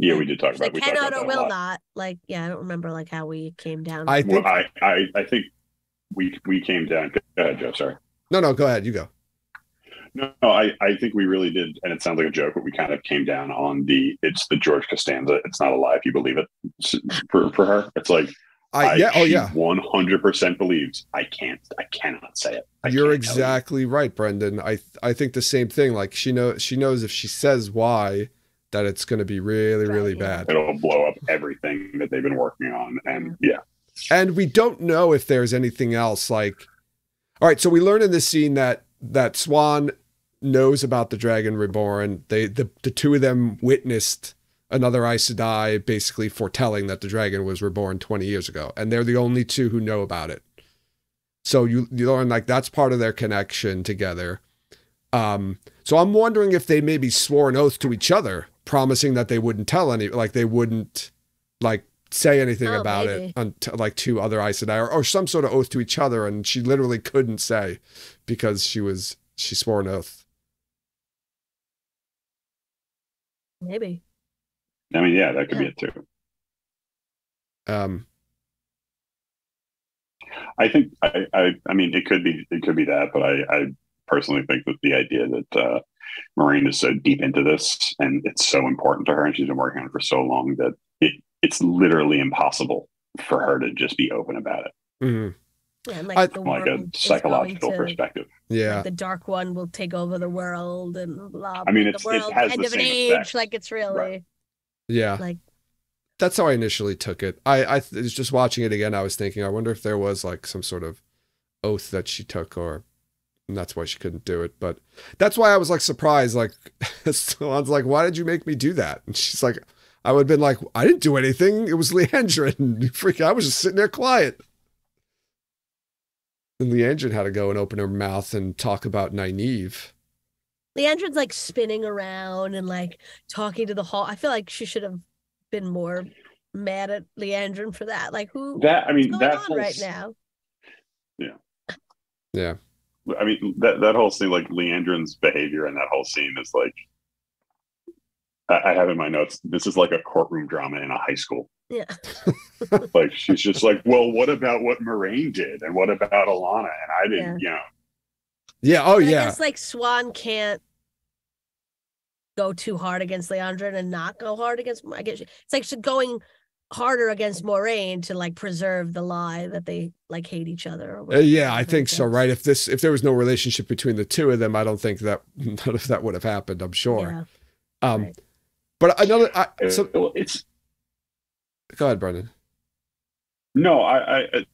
Yeah, we did talk about. We cannot or will not. Like, I don't remember like how we came down. I think we came down. Go ahead, Joe. Sorry. No, go ahead. You go. No, I think we really did, and it sounds like a joke, but we kind of came down on it's the George Costanza. It's not a lie if you believe it. For her, it's like, she 100% believes I cannot say it. You're exactly right, Brendan. I think the same thing. Like she knows if she says why, that it's going to be really, really bad. It'll blow up everything that they've been working on, and And we don't know if there's anything else. Like, all right, so we learn in this scene that Swan knows about the Dragon Reborn. The two of them witnessed another Aes Sedai basically foretelling that the dragon was reborn 20 years ago. And they're the only two who know about it. So you learn like that's part of their connection together. So I'm wondering if they maybe swore an oath to each other, promising that they wouldn't tell they wouldn't like say anything about it like to other Aes Sedai or some sort of oath to each other. And she literally couldn't say because she swore an oath. Maybe. I mean, that could be it too. I think I mean it could be that, but I personally think that the idea that Maureen is so deep into this and it's so important to her and she's been working on it for so long that it's literally impossible for her to just be open about it. Mm-hmm. Yeah, and like a psychological perspective. Yeah, like the Dark One will take over the world and blah. I mean, it has end of an age. Effect. Like it's really, like that's how I initially took it. I was just watching it again. I was thinking, I wonder if there was like some sort of oath that she took, and that's why she couldn't do it. But that's why I was like surprised. Like, Swan's like, why did you make me do that? And she's like, I would have been like, I didn't do anything. It was Leandrin. I was just sitting there quiet. And Leandrin had to go and open her mouth and talk about Nynaeve. Leandrin's like spinning around and like talking to the hall. I feel like she should have been more mad at Leandrin for that. Like what's going on right now? Yeah. Yeah. I mean, that whole scene, like Leandrin's behavior in that whole scene is like, I have in my notes, this is like a courtroom drama in a high school. Yeah. Like, she's just like, well, what about what Moraine did? And what about Alana? And I didn't, Yeah. Oh, yeah. I guess, like, Swan can't go too hard against Leandrin and not go hard against, I guess it's like she's going harder against Moraine to, like, preserve the lie that they, like, hate each other. I think so, right? If there was no relationship between the two of them, I don't think that none of that would have happened, I'm sure. Yeah. Right. But it's... Go ahead, Brendan. No,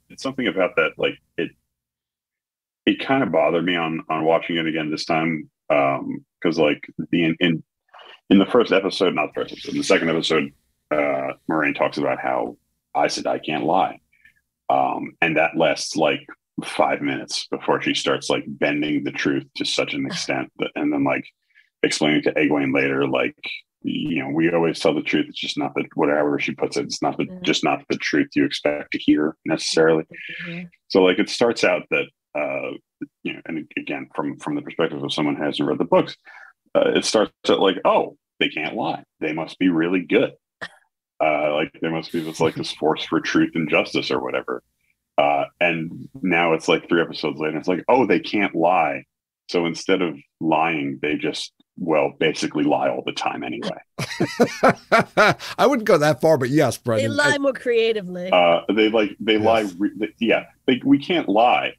it's something about that. Like it kind of bothered me on watching it again this time. Cause like in the first episode, not the first episode, in the second episode, Moraine talks about how Aes Sedai can't lie. And that lasts like 5 minutes before she starts like bending the truth to such an extent that, and then like explaining to Egwene later, like, you know, we always tell the truth. It's just not the, whatever she puts it, it's not the, just not the truth you expect to hear necessarily. So like, it starts out that, you know, and again, from the perspective of someone who hasn't read the books, it starts out like, oh, they can't lie. They must be really good. Like there must be this like this force for truth and justice or whatever. And now it's like 3 episodes later, it's like, oh, they can't lie. So instead of lying, they just, well, basically lie all the time anyway. I wouldn't go that far, but yes, Brendan. They lie more creatively. They lie. Yeah, we can't lie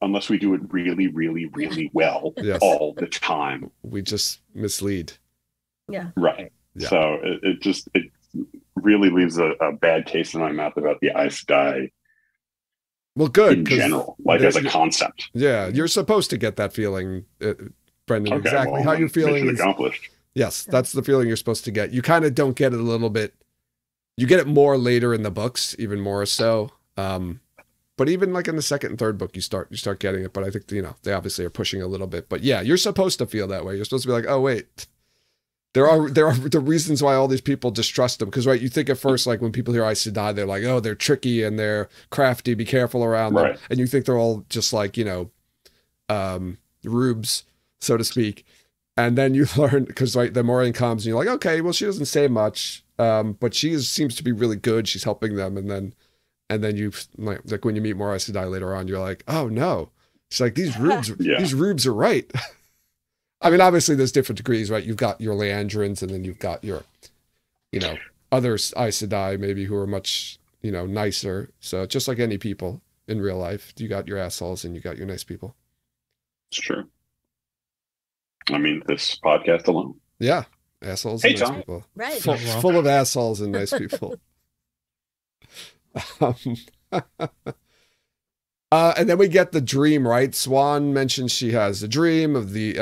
unless we do it really, really, really well all the time. We just mislead. Yeah. Right. Yeah. So it really leaves a bad taste in my mouth about the Aes Sedai. Well, good. In general, like as a concept. Yeah, you're supposed to get that feeling, Brendan. Okay, exactly well, how you're feeling. Mission accomplished. Yes, that's the feeling you're supposed to get. You kind of don't get it a little bit. You get it more later in the books, even more so. But even like in the second and third book, you start getting it. But I think, you know, they obviously are pushing a little bit. But yeah, you're supposed to feel that way. You're supposed to be like, oh wait. There are the reasons why all these people distrust them. Because, right, you think at first, like, when people hear Aes Sedai, they're like, oh, they're tricky and they're crafty, be careful around them. And you think they're all just like, you know, rubes, so to speak. And then you learn, because like, the Moraine comes and you're like, okay, well, she doesn't say much, but she seems to be really good. She's helping them. And then you, like when you meet more Aes Sedai later on, you're like, oh, no. She's like, these rubes are right. I mean, obviously, there's different degrees, right? You've got your Leandrins, and then you've got your, you know, other Aes Sedai, maybe, who are much, you know, nicer. So just like any people in real life, you got your assholes and you got your nice people. It's true. I mean, this podcast alone. Yeah. Assholes and nice people. Right. Full of assholes and nice people. And then we get the dream, right? Swan mentions she has a dream of the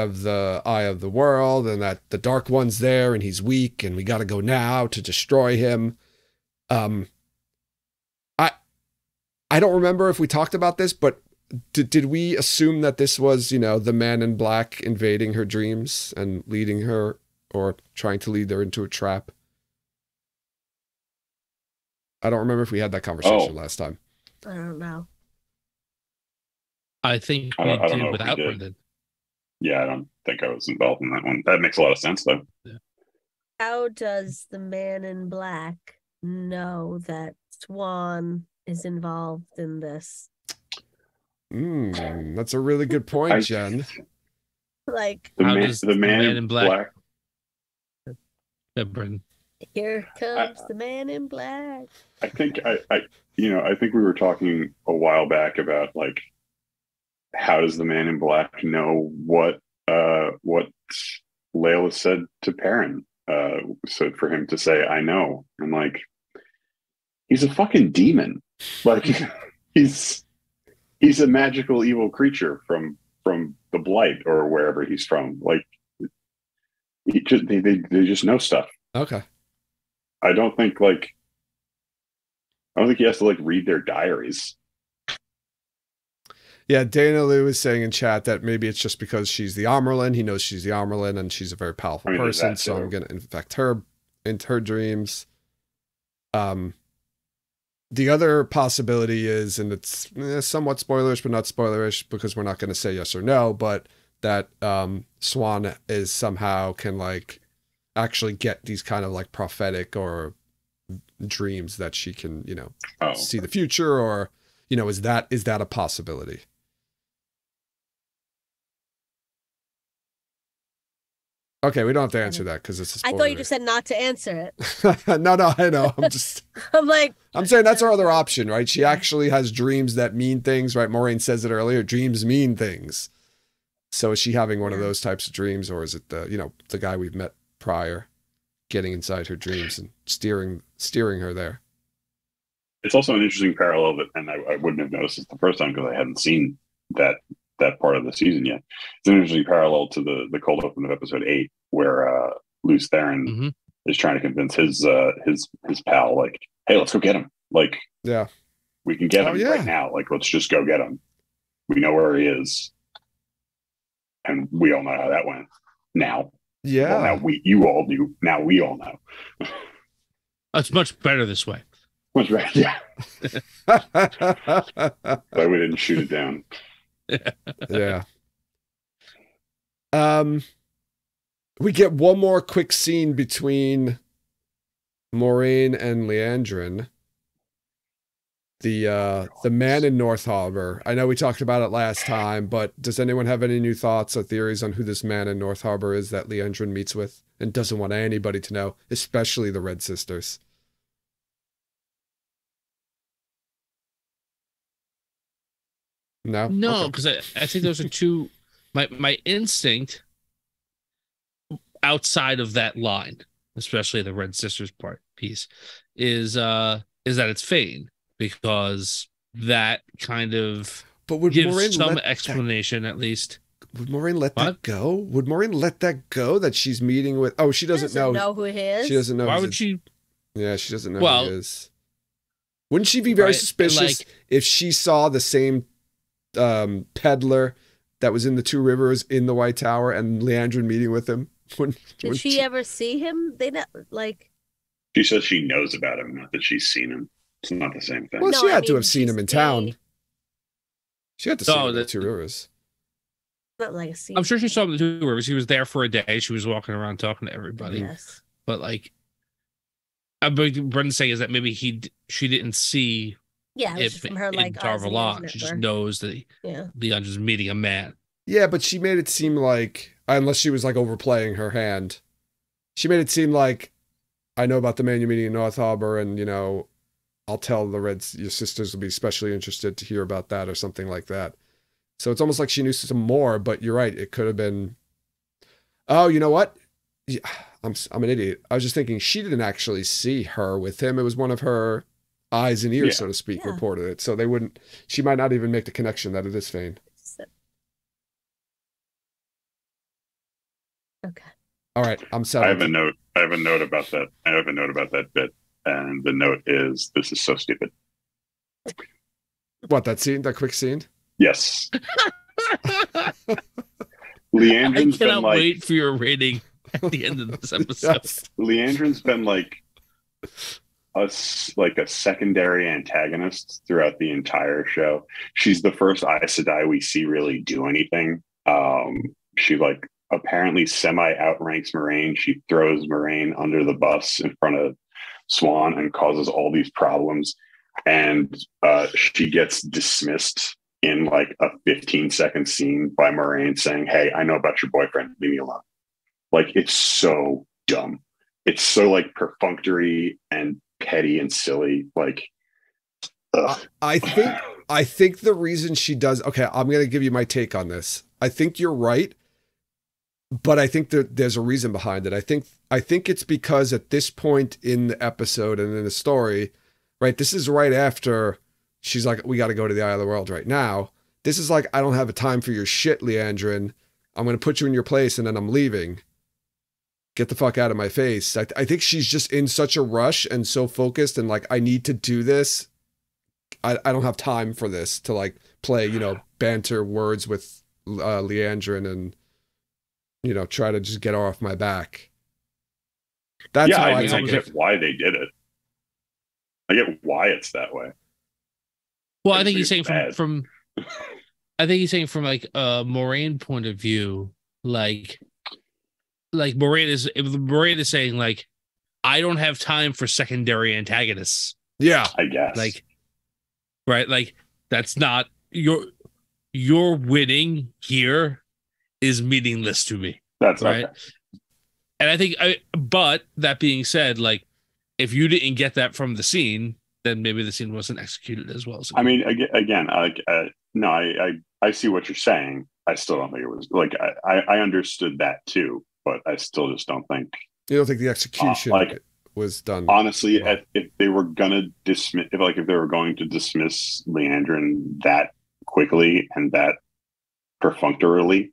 eye of the world, and that the Dark One's there, and he's weak, and we got to go now to destroy him. I don't remember if we talked about this, but did we assume that this was, you know, the Man in Black invading her dreams and leading her, or trying to lead her into a trap? I don't remember if we had that conversation last time. I don't know. I think we did without Brendan. Yeah, I don't think I was involved in that one. That makes a lot of sense, though. Yeah. How does the Man in Black know that Swan is involved in this? That's a really good point, Jen. Like, the man in Black. Yeah, Brendan. Here comes the Man in Black. I think I think we were talking a while back about like, how does the Man in Black know what Layla said to Perrin? So for him to say, I know, I'm like, he's a fucking demon. Like he's a magical evil creature from the Blight or wherever he's from. Like they just know stuff. Okay. I don't think he has to like read their diaries. Yeah, Dana Lou is saying in chat that maybe it's just because she's the Amerlin. He knows she's the Amerlin and she's a very powerful person, so I'm going to infect her into her dreams. The other possibility is, and it's somewhat spoilerish, but not spoilerish because we're not going to say yes or no, but that Swan is somehow can like actually get these kind of like prophetic or dreams that she can, you know, see the future, or, you know, is that a possibility? Okay, we don't have to answer that because it's a spoiler. I thought you just said not to answer it. No, I know. I'm saying that's our other option, right? She actually has dreams that mean things, right? Moraine says it earlier. Dreams mean things. So is she having one of those types of dreams, or is it the guy we've met prior getting inside her dreams and steering her there? It's also an interesting parallel that, and I wouldn't have noticed it the first time because I hadn't seen that that part of the season yet. It's an interesting parallel to the cold open of episode 8, where Luce Theron is trying to convince his pal, like, hey, let's go get him. Like, yeah, we can get him right now. Like, let's just go get him. We know where he is, and we all know how that went. Now, yeah. Well, you all do. Now we all know. It's much better this way. Much better, yeah. But we didn't shoot it down. Yeah. We get one more quick scene between Moraine and Leandrin. The man in North Harbor. I know we talked about it last time, but does anyone have any new thoughts or theories on who this man in North Harbor is that Leandrin meets with and doesn't want anybody to know, especially the Red Sisters? No? No, because I think those are two. My instinct outside of that line, especially the Red Sisters piece, is that it's Fane, because that kind of gives Moraine some explanation at least. Would Moraine let that go? Would Moraine let that go that she's meeting with? Oh, she doesn't know who he is. She doesn't know. Why would she? Yeah, she doesn't know who he is. Wouldn't she be very suspicious if she saw the same peddler that was in the Two Rivers in the White Tower and Leandrin meeting with him? Did she ever see him? They not like. She says she knows about him, not that she's seen him. It's not the same thing. Well, she had to have seen him in town. She had to see him in the Two Rivers. Not like a scene. I'm sure she saw him in the Two Rivers. He was there for a day. She was walking around talking to everybody. Yes. But like, Brendan's saying is that maybe she didn't see. Yeah, it was from her like Darvalon. She just knows that Leandrin's meeting a man. Yeah, but she made it seem like, unless she was like overplaying her hand, she made it seem like, I know about the man you're meeting in North Harbor, and I'll tell your sisters will be especially interested to hear about that, or something like that. So it's almost like she knew some more, but you're right. It could have been, oh, you know what? Yeah, I'm an idiot. I was just thinking she didn't actually see her with him. It was one of her eyes and ears, so to speak, reported it. So she might not even make the connection that it is Fane. Okay. All right. I'm settled. I have a note about that. I have a note about that bit. And the note is, this is so stupid. What, that scene? That quick scene? Yes. Leandrin's I cannot wait for your rating at the end of this episode. Yes. Leandrin's been like a secondary antagonist throughout the entire show. She's the first Aes Sedai we see really do anything. She like apparently semi outranks Moraine. She throws Moraine under the bus in front of Swan and causes all these problems. And she gets dismissed in like a 15-second scene by Moraine saying, "Hey, I know about your boyfriend. Leave me alone." Like, it's so dumb. It's so like perfunctory and petty and silly. Like, ugh. I think the reason she does, okay, I'm going to give you my take on this. I think you're right, but I think there's a reason behind it. I think it's because at this point in the episode and in the story, right, this is right after she's like, we got to go to the Eye of the World right now. This is like, I don't have a time for your shit, Leandrin. I'm going to put you in your place and then I'm leaving. Get the fuck out of my face. I think she's just in such a rush and so focused and like, I need to do this. I don't have time for this to like play, banter words with Leandrin and, try to just get her off my back. That's how I get why they did it. I get why it's that way. Well, I think he's saying from I think he's saying from like a Moraine point of view, like Moraine is saying like, I don't have time for secondary antagonists. Yeah, I guess. Like, right? Like, that's not your winning here is meaningless to me. That's right. Okay. And I think, but that being said, like, if you didn't get that from the scene, then maybe the scene wasn't executed as well. So. I mean, again, no, I see what you're saying. I still don't think it was like I understood that too, but I still just don't think. You don't think the execution was done? Honestly, well. If they were gonna dismiss, if they were going to dismiss Leandrin that quickly and that perfunctorily,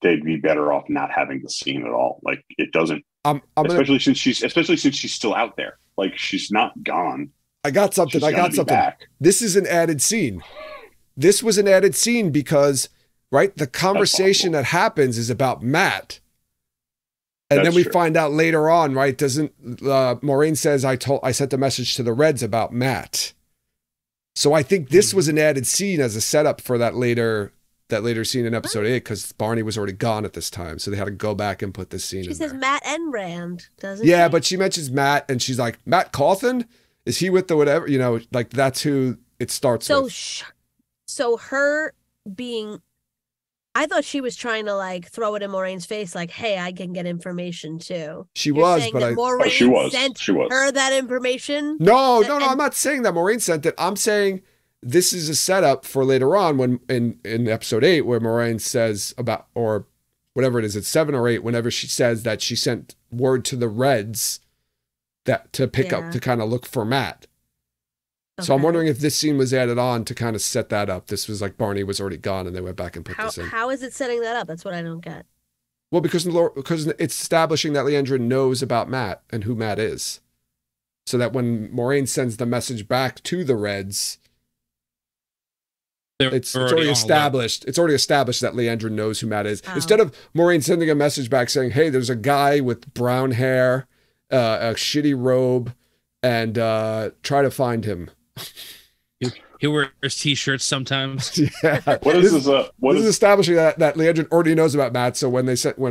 they'd be better off not having the scene at all. Like it doesn't, since she's still out there. Like she's not gone. I got something. Back. This is an added scene. This was an added scene because, right, the conversation that happens is about Matt. And then we find out later on, right, Maureen says, I sent a message to the Reds about Matt. So I think this was an added scene as a setup for that later scene in episode 8, because Barney was already gone at this time. So they had to go back and put this scene in there. She says Matt and Rand, doesn't she? Yeah, but she mentions Matt, and she's like, Matt Cawthon? Is he with the whatever? You know, like that's who it starts with. So her being... I thought she was trying to like throw it in Maureen's face, like, "Hey, I can get information too." She was, but Maureen sent her that information. No, I'm not saying that Maureen sent it. I'm saying this is a setup for later on when in episode 8 where Maureen says about, or whatever it is, it's 7 or 8. Whenever she says that she sent word to the Reds that to pick up to kind of look for Matt. So I'm wondering if this scene was added on to kind of set that up. This was like Barney was already gone and they went back and put this in. How is it setting that up? That's what I don't get. Well, because it's establishing that Leandra knows about Matt and who Matt is. So that when Maureen sends the message back to the Reds, it's already established. It's already established that Leandra knows who Matt is. Oh. Instead of Maureen sending a message back saying, "Hey, there's a guy with brown hair, a shitty robe, and try to find him." He wears t-shirts sometimes. Yeah. What is establishing that Leandra already knows about Matt. So when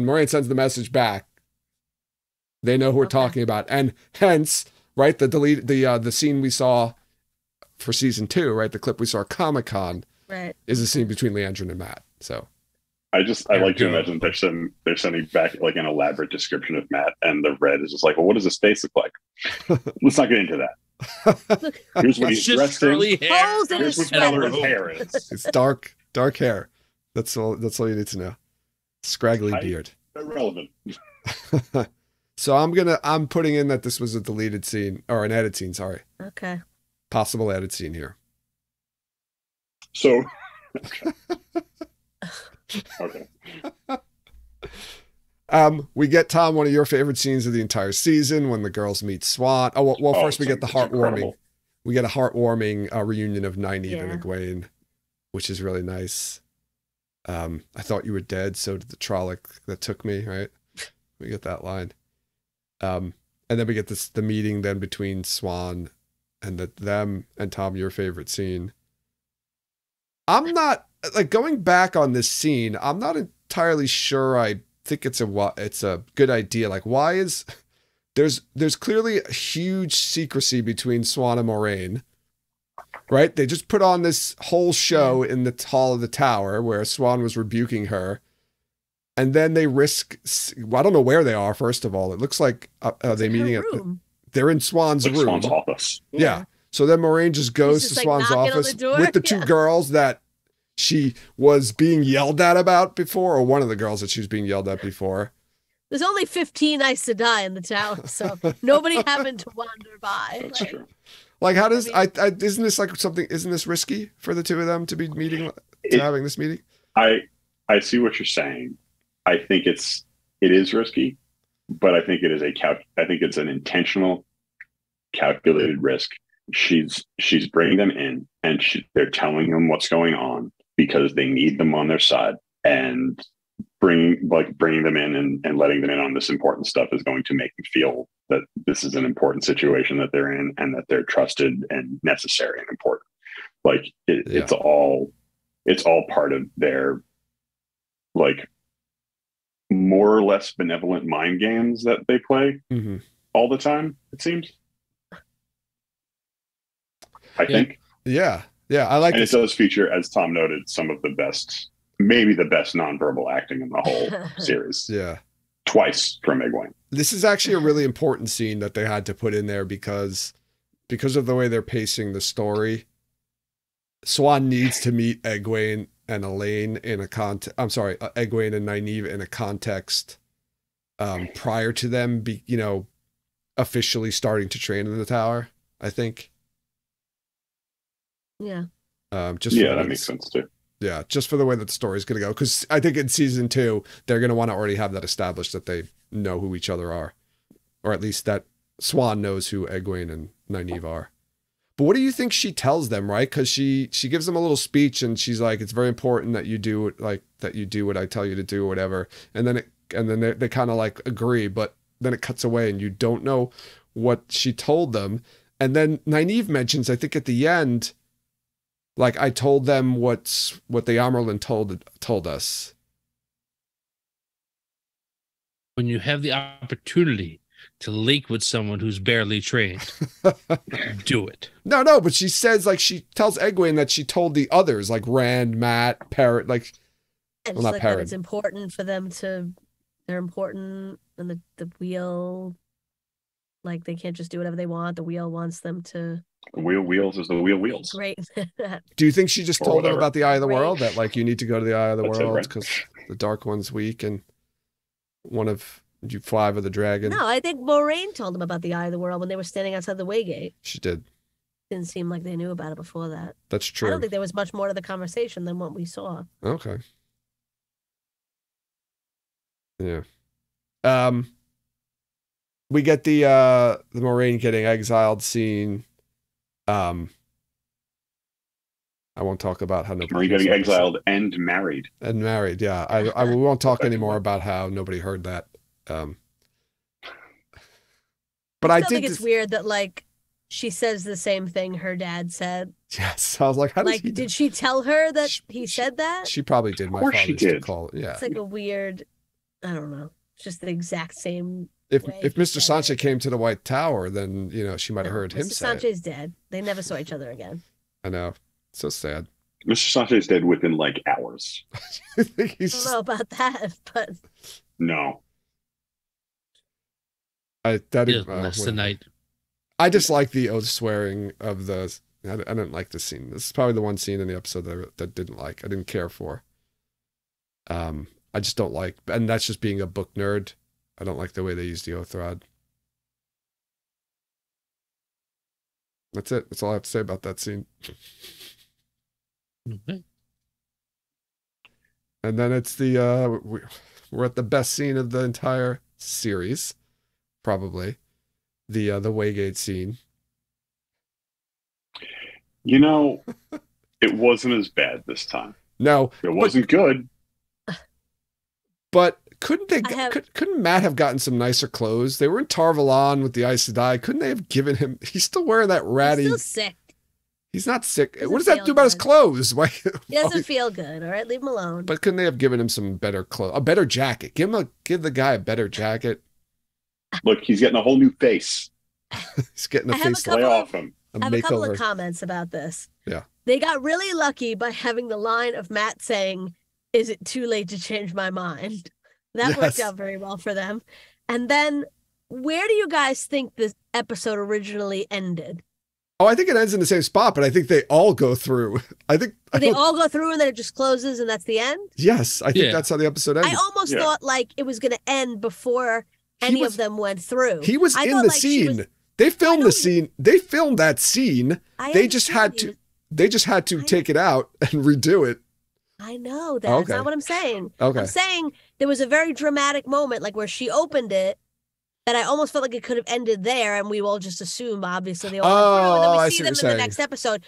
Maureen sends the message back, they know who we're talking about, and hence, right, the scene we saw for season 2, right, the clip we saw at Comic-Con, right, is a scene between Leandra and Matt. So I like to imagine they're sending back like an elaborate description of Matt, and the Red is just like, well, what does his face look like? Let's not get into that. Here's what he's dressed in. Here's what color his hair is. It's dark hair. That's all you need to know. Scraggly beard. Irrelevant. So I'm putting in that this was a deleted scene or an added scene. Sorry. Okay. Possible added scene here. So. Okay. We get, Tom, one of your favorite scenes of the entire season when the girls meet Swan. First we get the heartwarming. Incredible. We get a heartwarming reunion of Nynaeve and Egwene, which is really nice. I thought you were dead, so did the Trolloc that took me, right? We get that line. And then we get the meeting then between Swan and them, and Tom, your favorite scene. I'm not, like, going back on this scene, I'm not entirely sure I think it's a good idea. Like, why is there's clearly a huge secrecy between Swan and Moraine, right? They just put on this whole show in the hall of the tower where Swan was rebuking her, and then they risk. Well, I don't know where they are. First of all, it looks like they meeting they're in Swan's room. Swan's office. Yeah. So then Moraine just goes to Swan's office with the two girls that she was being yelled at about before, or one of the girls that she was being yelled at before. There's only 15 Aes Sedai in the tower, so nobody happened to wander by. That's true. Like, how does isn't this like something? Isn't this risky for the two of them to be having this meeting? I see what you're saying. I think it is risky, but I think it is I think it's an intentional, calculated risk. She's bringing them in, and they're telling them what's going on because they need them on their side, and bringing them in and letting them in on this important stuff is going to make them feel that this is an important situation that they're in, and that they're trusted and necessary and important. Like it's all part of their, like, more or less benevolent mind games that they play all the time, it seems. I think. Yeah. I like it. And it does feature, as Tom noted, some of the best, maybe the best nonverbal acting in the whole series. Yeah. Twice from Egwene. This is actually a really important scene that they had to put in there because of the way they're pacing the story. Swan needs to meet Egwene and Elaine in a Egwene and Nynaeve in a context prior to them officially starting to train in the tower, I think. Yeah. That makes sense too. Yeah, just for the way that the story's going to go. Because I think in season 2, they're going to want to already have that established that they know who each other are. Or at least that Swan knows who Egwene and Nynaeve are. But what do you think she tells them, right? Because she gives them a little speech and she's like, it's very important that you do it, like that you do what I tell you to do or whatever. And then they kind of like agree, but then it cuts away and you don't know what she told them. And then Nynaeve mentions, I think at the end, like, I told them what the Amerlin told us. When you have the opportunity to link with someone who's barely trained, do it. No, but she says, like, she tells Egwene that she told the others, like Rand, Matt, Parrot, like, and well, not like Parrot. that it's important for them to, they're important, and the wheel, like, they can't just do whatever they want. The wheel wants them to. The wheel wheels is the wheel wheels. Great. Do you think she just Or told them whatever. about the Eye of the Right. World? That, like, you need to go to the Eye of the That's it, World right? because the Dark One's weak and one of you fly with the dragon? No, I think Moraine told them about the Eye of the World when they were standing outside the Waygate. She did. Didn't seem like they knew about it before that. That's I true. don't think there was much more to the conversation than what we saw. Okay. Yeah. We get the Moraine getting exiled scene. I won't talk about how nobody Marie getting exiled and married. and married. Yeah, we won't talk anymore about how nobody heard that. But I still think did. it's weird that, like, she says the same thing her dad said. Yes, I was like, how does Like, he? did she tell her that She- he said that? She probably did. My course father she used to did. call it. Yeah. It's like a weird, I don't know. It's just the exact same. If way if he Mr. said Sanche it. came to the White Tower, then she might have No, heard him Mr. say it. Sanche's dead. They never saw each other again. I know. So sad. Mr. Sanchez dead within like hours. I think I he's. don't know about that, but No. Less than night. I just like the oath swearing of the. I didn't like this scene. This is probably the one scene in the episode that didn't like. I didn't care for. I just don't like, and that's just being a book nerd. I don't like the way they use the oath rod. That's it. That's all I have to say about that scene. Okay. And then it's the we're at the best scene of the entire series, probably the Waygate scene. It wasn't as bad this time. No, It wasn't good. but couldn't they? I have- Couldn't Matt have gotten some nicer clothes? They were in Tarvalon with the Aes Sedai. Couldn't they have given him? He's still wearing that he's ratty. still sick. He's not sick. Doesn't What does that feel do about his good. clothes? Why? He doesn't feel good. All right, leave him alone. But couldn't they have given him some better clothes? A better jacket. Give the guy a better jacket. Look, he's getting a whole new face. He's getting a I have a face couple Lay of- off him. a I have a couple of makeover. comments about this. Yeah. They got really lucky by having the line of Matt saying, "Is it too late to change my mind?" That worked Yes. out very well for them. And then, where do you guys think this episode originally ended? Oh, I think it ends in the same spot, but I think they all go through. I think Did they all go through and then it just closes and that's the end? Yes, I think Yeah. that's how the episode ended. I almost Yeah. thought like it was going to end before any was- of them went through. He was I in thought, the like, she was- scene. They filmed know the he- scene. They filmed that scene. I They just understand had he to. was- They just had to I- take it out and redo it. I know that's Okay. not what I'm saying. Okay. I'm saying there was a very dramatic moment, like where she opened it, that I almost felt like it could have ended there, and we all just assume, obviously, they all went through, and then Oh, we I see see them what in you're the saying. next episode.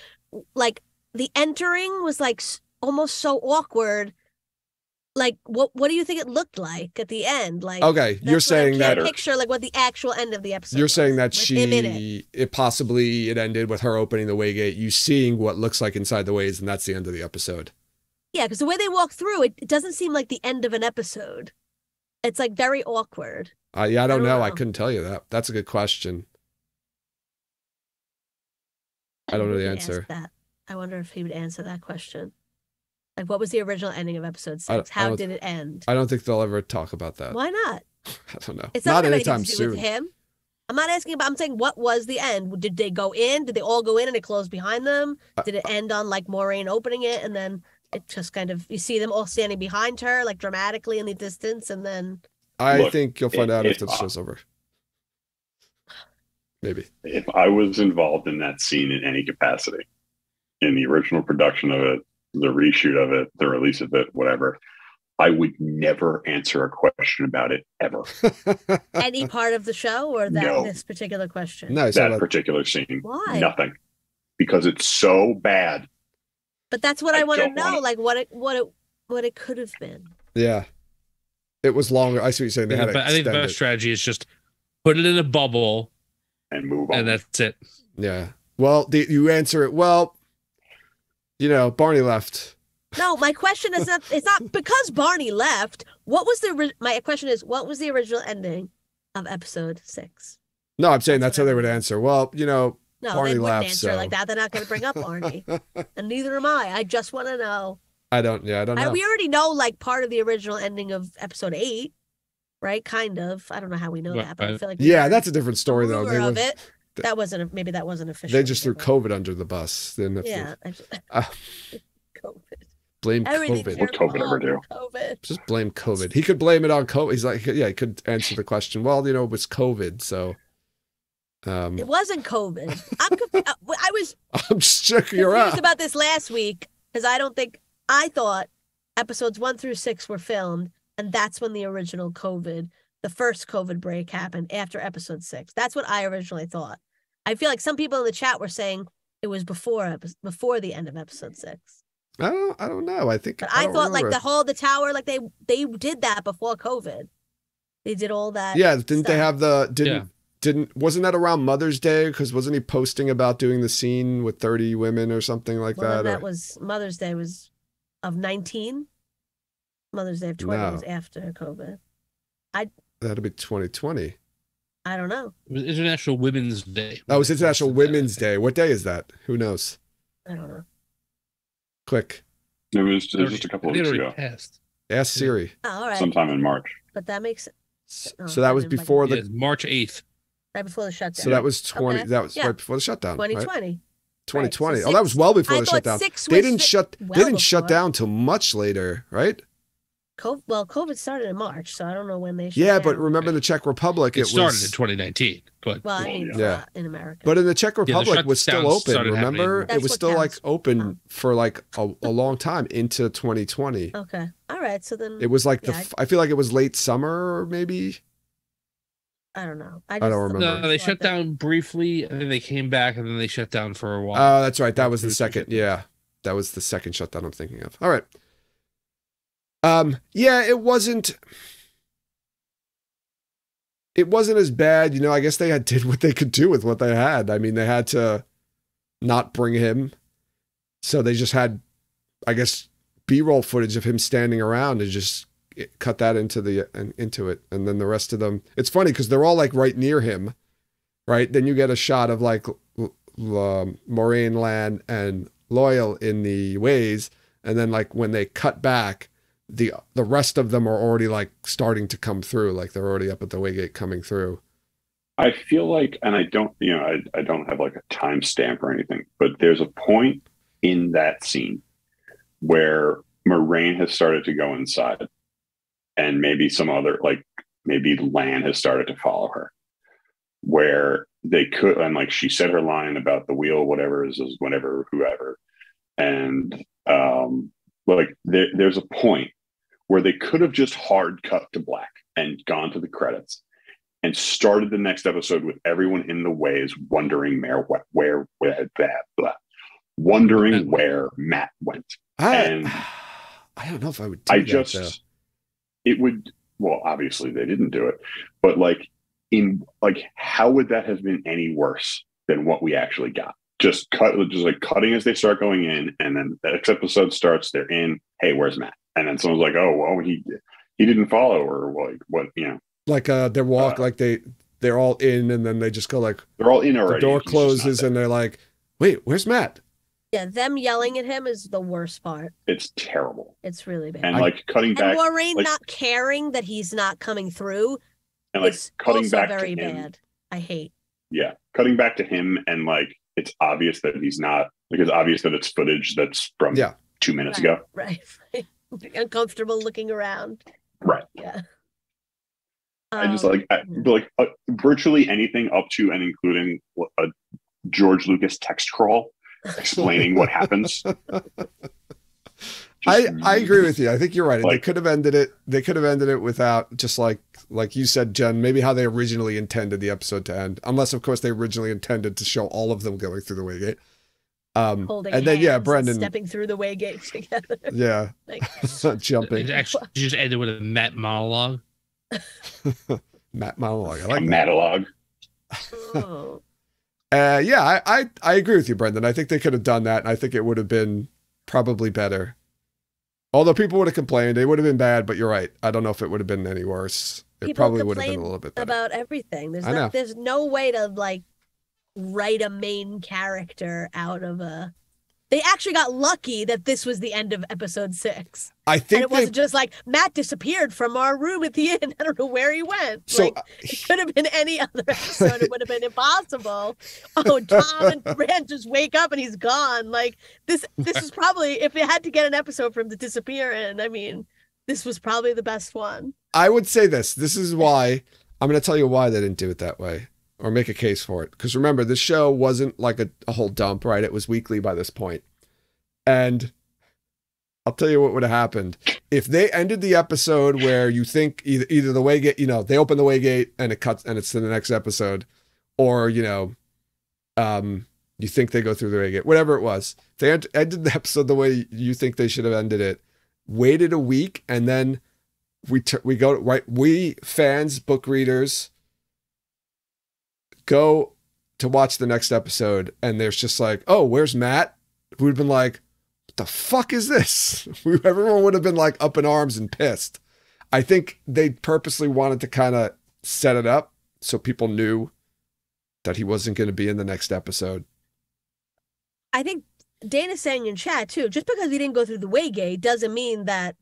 Like the entering was like almost so awkward. Like, what do you think it looked like at the end? Like, Okay, that's you're what saying I that. can't picture like what the actual end of the episode. You're saying that was, with him in it. it ended with her opening the Waygate, you seeing what looks like inside the ways, and that's the end of the episode. Yeah, because the way they walk through it doesn't seem like the end of an episode. It's like very awkward. Yeah, I don't know. I know. couldn't tell you that. That's a good question. I don't know Who the would ask answer. that? I wonder if he would answer that question. Like, what was the original ending of episode I 6? How don't- did it end? I don't think they'll ever talk about that. Why not? I don't know. It's Not not gonna have anytime anything to do with soon. him. I'm not asking about. I'm saying, what was the end? Did they go in? Did they all go in and it closed behind them? Did it end on like Moraine opening it and then it just kind of you see them all standing behind her like dramatically in the distance and then I Look, think you'll find out if if the show's over. Maybe. If I was involved in that scene in any capacity, in the original production of it, the reshoot of it, the release of it, whatever, I would never answer a question about it ever. Any part of the show or this particular question? No, that particular scene. Why? Nothing. Because it's so bad. But that's what I want to know, like what it could have been. Yeah. It was longer. I see what you're saying. They had I think the best strategy is just put it in a bubble and move on. And that's it. Yeah. Well, you answer it, well, Barney left. No, my question is not, it's not because Barney left. My question is, what was the original ending of episode 6? No, I'm saying that's how they would answer. Well, no, Barney they wouldn't left, answer like that. They're not going to bring up Barney. And neither am I. I just want to know. I don't know. We already know like part of the original ending of episode 8, right? Kind of. I don't know how we know that, but I feel like that's a different story though. That wasn't official. They just threw COVID under the bus. COVID. Blame COVID. What COVID ever do? COVID. Just blame COVID. He could blame it on COVID. He's like, he could answer the question. Well, it was COVID, so. It wasn't COVID. I'm just checking you out about this last week because I thought episodes 1 through 6 were filmed, and that's when the original COVID, the first COVID break happened after episode 6. That's what I originally thought. I feel like some people in the chat were saying it was before the end of episode 6. I don't know. I think. But I thought remember. Like the tower, like they did that before COVID. They did all that. Yeah, didn't stuff. They have wasn't that around Mother's Day? Because wasn't he posting about doing the scene with 30 women or something like that? That was Mother's Day was of 19. Mother's Day of 20 was after COVID. That'll be 2020. I don't know. It was International Women's Day. Oh, it's International Women's Day. What day is that? Who knows? I don't know. Click. It was just a couple of weeks ago. Passed. Ask Siri. Oh, all right. Sometime in March. But that makes sense. So that was before March 8th. Right before the shutdown. So that was 20. Okay. That was right before the shutdown. 2020. Right? 2020. Right. So that was well before the shutdown. They didn't shut down till much later, right? COVID started in March, so I don't know when they shut Yeah, down. but remember the Czech Republic, it started in 2019. But in America. But in the Czech Republic was still open, remember? It was still open for a long time into 2020. Okay. All right. So then it was I feel like it was late summer maybe. I don't know. I don't remember. No, they shut down briefly, and then they came back, and then they shut down for a while. Oh, that's right. That was the second. Yeah, that was the second shutdown I'm thinking of. All right. Yeah, it wasn't as bad. I guess they did what they could do with what they had. I mean, they had to not bring him, so they just had, I guess, B-roll footage of him standing around and just cut that into it, and then the rest of them. It's funny because they're all right near him, right? Then you get a shot of Moraine, Lan, and Loyal in the ways, and then when they cut back, the rest of them are already starting to come through, they're already up at the waygate coming through. I feel like, and I don't, I don't have a timestamp or anything, but there's a point in that scene where Moraine has started to go inside. And maybe some other, maybe Lan has started to follow her, where they could, and she said her line about the wheel, whatever is whenever, whoever. And there's a point where they could have just hard cut to black and gone to the credits and started the next episode with everyone in the ways wondering where Matt went. I don't know if I would do that, though. It would, well, obviously they didn't do it, but how would that have been any worse than what we actually got? Just cutting as they start going in, and then the next episode starts, they're in, hey, where's Matt? And then someone's like, oh, well, he didn't follow, or what, they walk, they're all in, and then they just go they're all in already. The door closes, and they're like, wait, where's Matt? Yeah, them yelling at him is the worst part. It's terrible. It's really bad. And cutting back, and Moraine not caring that he's not coming through, and cutting also back very to him, bad. I hate. Yeah, cutting back to him, and it's obvious that he's not. It's obvious that it's footage that's from 2 minutes ago. Right. Uncomfortable looking around. Right. Yeah. I just virtually anything up to and including a George Lucas text crawl explaining what happens. I agree with you. I think you're right. They Like- could have ended it. They could have ended it without just like you said, Jen. Maybe how they originally intended the episode to end, unless of course they originally intended to show all of them going through the Waygate. Holding and then hands and Brendan stepping through the Waygate together. Yeah, Like, jumping. It actually just ended with a Matt monologue. Matt monologue. I A like that. Matalog. oh. Yeah, I agree with you, Brendan. I think they could have done that, and I think it would have been probably better. Although people would have complained, it would have been bad. But you're right. I don't know if it would have been any worse. It People probably would have been a complain little bit better. about everything. I know. There's no way to like write a main character out of a. They actually got lucky that this was the end of episode 6. I And think it wasn't just like Matt disappeared from our room at the inn. I don't know where he went. so. Like, it could have been any other episode. It would have been impossible. Oh, Tom and Brand just wake up and he's gone. Like this is probably, if it had to get an episode from the disappear in, I mean, this was probably the best one. I would say this. This is why I'm going to tell you why they didn't do it that way, or make a case for it. Because remember, this show wasn't like a whole dump, right? It was weekly by this point. And I'll tell you what would have happened if they ended the episode where you think either the Waygate, they open the Waygate and it cuts and it's to the next episode, or you think they go through the Waygate, whatever it was. If they ended the episode the way you think they should have ended it, waited a week, and then we go right. We fans, book readers, go to watch the next episode, and there's just like, oh, where's Matt? We'd been like, what the fuck is this? Everyone would have been like up in arms and pissed. I think they purposely wanted to kind of set it up so people knew that he wasn't going to be in the next episode. I think Dana's saying in chat too, just because he didn't go through the Waygate doesn't mean that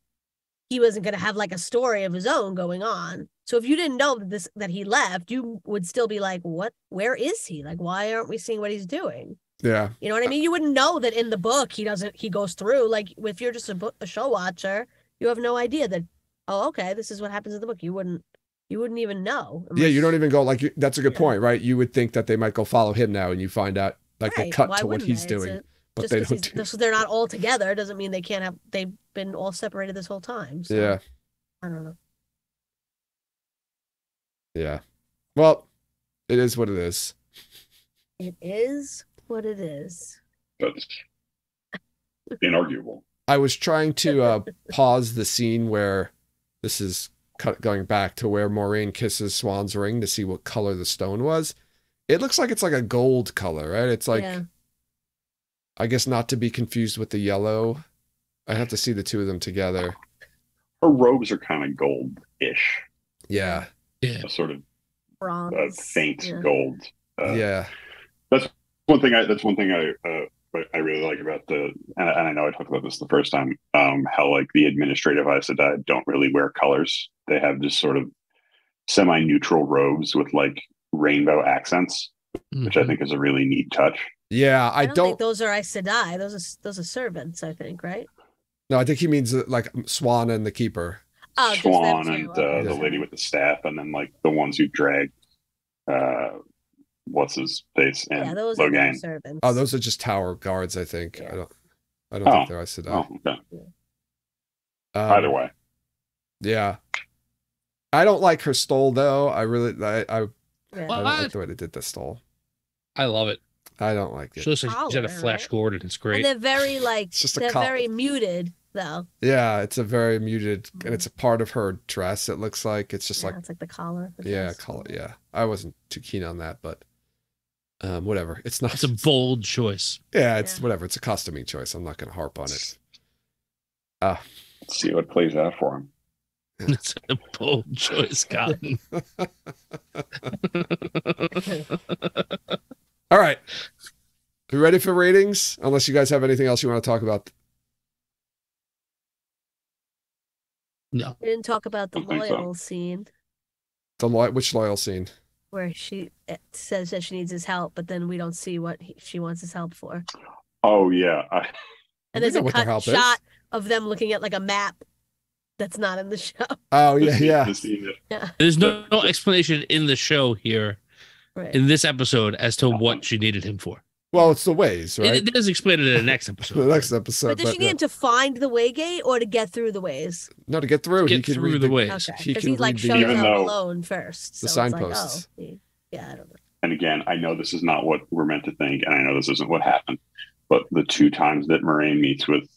he wasn't going to have like a story of his own going on. So if you didn't know that he left, you would still be like, what? Where is he? Like, why aren't we seeing what he's doing? Yeah. You know what I mean? You wouldn't know that in the book he goes through. Like if you're just a show watcher, you have no idea that, oh, okay, this is what happens in the book. You wouldn't even know. Yeah, you don't even go like, that's a good point, right? You would think that they might go follow him now, and you find out like they cut Why to what wouldn't he's they? doing. But Just they because don't do. they're not all together doesn't mean they've been all separated this whole time. So, Yeah. I don't know. Yeah. Well, it is what it is. It is what it is. That's inarguable. I was trying to pause the scene where this is going back to where Maureen kisses Swan's ring to see what color the stone was. It looks like it's like a gold color, right? It's like, Yeah. I guess not to be confused with the yellow. I have to see the two of them together. Her robes are kind of gold-ish, Yeah. Yeah. a sort of Bronze. faint Yeah. gold. Yeah. That's one thing I really like about and I know I talked about this the first time, how like the administrative Aes Sedai don't really wear colors. They have just sort of semi-neutral robes with like rainbow accents, which I think is a really neat touch. Yeah. I don't think those are Aes Sedai. Those are servants, I think, right? No, I think he means like Swan and the Keeper. Oh, just them Swan two. and Okay. the lady with the staff, and then like the ones who drag what's his face and Yeah, those are Logain. the servants. Oh, those are just tower guards, I think. Yeah. I don't think they're Aes Sedai. Oh, okay. Um, Either way, Yeah. I don't like her stole though. I Yeah. don't like the way they did the stole. I love it. I don't like it. She looks like she's had a Collar, Flash right? Gordon. It's And great. they're very like It's just a they're collar. very muted though. Yeah, it's a very muted, and it's a part of her dress. It looks like it's just Yeah, like it's like the collar. the yeah, dress. color. Yeah, I wasn't too keen on that, but whatever. It's not. It's a bold choice. Yeah, it's Yeah. whatever. It's a costuming choice. I'm not going to harp on it. let's see what plays out for him. It's a bold choice, Cotton. All right. You ready for ratings? Unless you guys have anything else you want to talk about. No. We didn't talk about the Don't think so. loyal scene Which loyal scene? where she says that she needs his help, but then we don't see what she wants his help for. Oh yeah, And We there's know a what their cut help is. shot of them looking at like a map that's not in the show. Oh yeah, yeah. the scene that- There's no explanation in the show here, Right. in this episode, as to what she needed him for. Well, it's the ways, right? It is explained in the next episode. The next episode. But does she need him to find the waygate or to get through the ways? No, to get through. Get he can through read the ways. Okay, He because can he like read the- shows Even up though- alone first. the So it's like, signposts. yeah, I don't know. And again, I know this is not what we're meant to think, and I know this isn't what happened. But the 2 times that Moraine meets with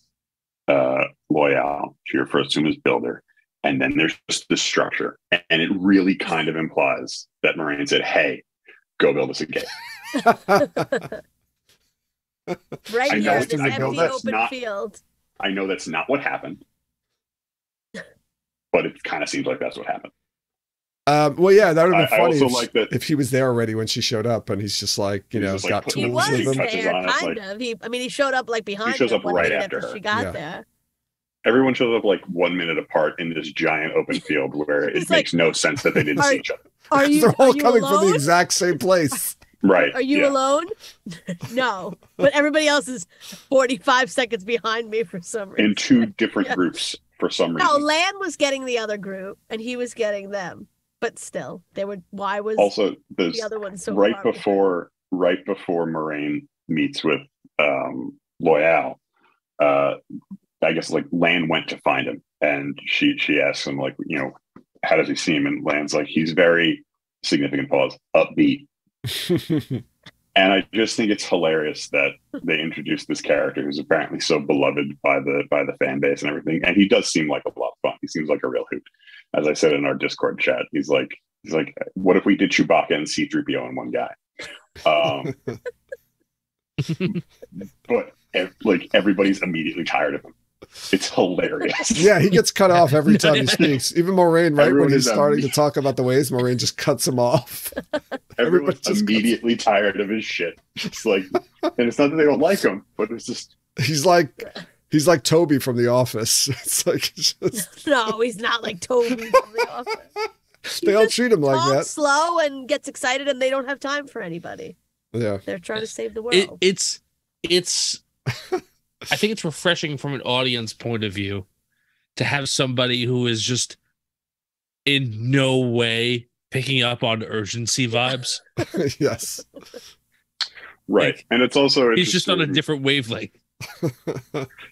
Loyal, she refers to him as Builder, and then there's just the structure, and it really kind of implies that Moraine said, "Hey, go build us a gate." Right I here know in it's- this I know empty that's open not- field. I know that's not what happened, but it kind of seems like that's what happened. Well, yeah, that would have been I funny also if, like that- if he was there already when she showed up, and he's just like, He's know, just, like, got putting He tools was with him. touches there, on it, kind like- of. He shows up like behind shows him up one right minute after her. she got Yeah. there. Everyone shows up like 1 minute apart in this giant open field where He's it makes no sense that they didn't see each other. Are you, They're all are you coming from the alone? exact same place. Right. Are you yeah. alone? No. But everybody else is 45 seconds behind me for some reason. In 2 different Yeah. groups for some No, reason. Lan was getting the other group and he was getting them. But still, they were why was Also, there's the other one so right far behind? before Moraine meets with Loyal, I guess like Lan went to find him, and she asks him like, how does he seem? And Lan's like, he's very significant pause, upbeat. And I just think it's hilarious that they introduced this character who's apparently so beloved by the fan base and everything. And he does seem like a lot of fun. He seems like a real hoot. As I said in our Discord chat, he's like, what if we did Chewbacca and C-3PO in one guy? But like everybody's immediately tired of him. It's hilarious. Yeah, he gets cut off every time he speaks. Even Moraine, right Everyone when he's is starting to talk about the ways, Moraine just cuts him off. Everyone's Everybody just immediately tired of his shit. It's like, and it's not that they don't like him, but it's just He's like Toby from The Office. It's like No, he's not like Toby from the office. they all treat him like Talks that. slow and gets excited and they don't have time for anybody. Yeah, They're trying to save the world. It's I think it's refreshing from an audience point of view to have somebody who is just in no way picking up on urgency vibes. yes. right. Like, And it's also He's just on a interesting- different wavelength.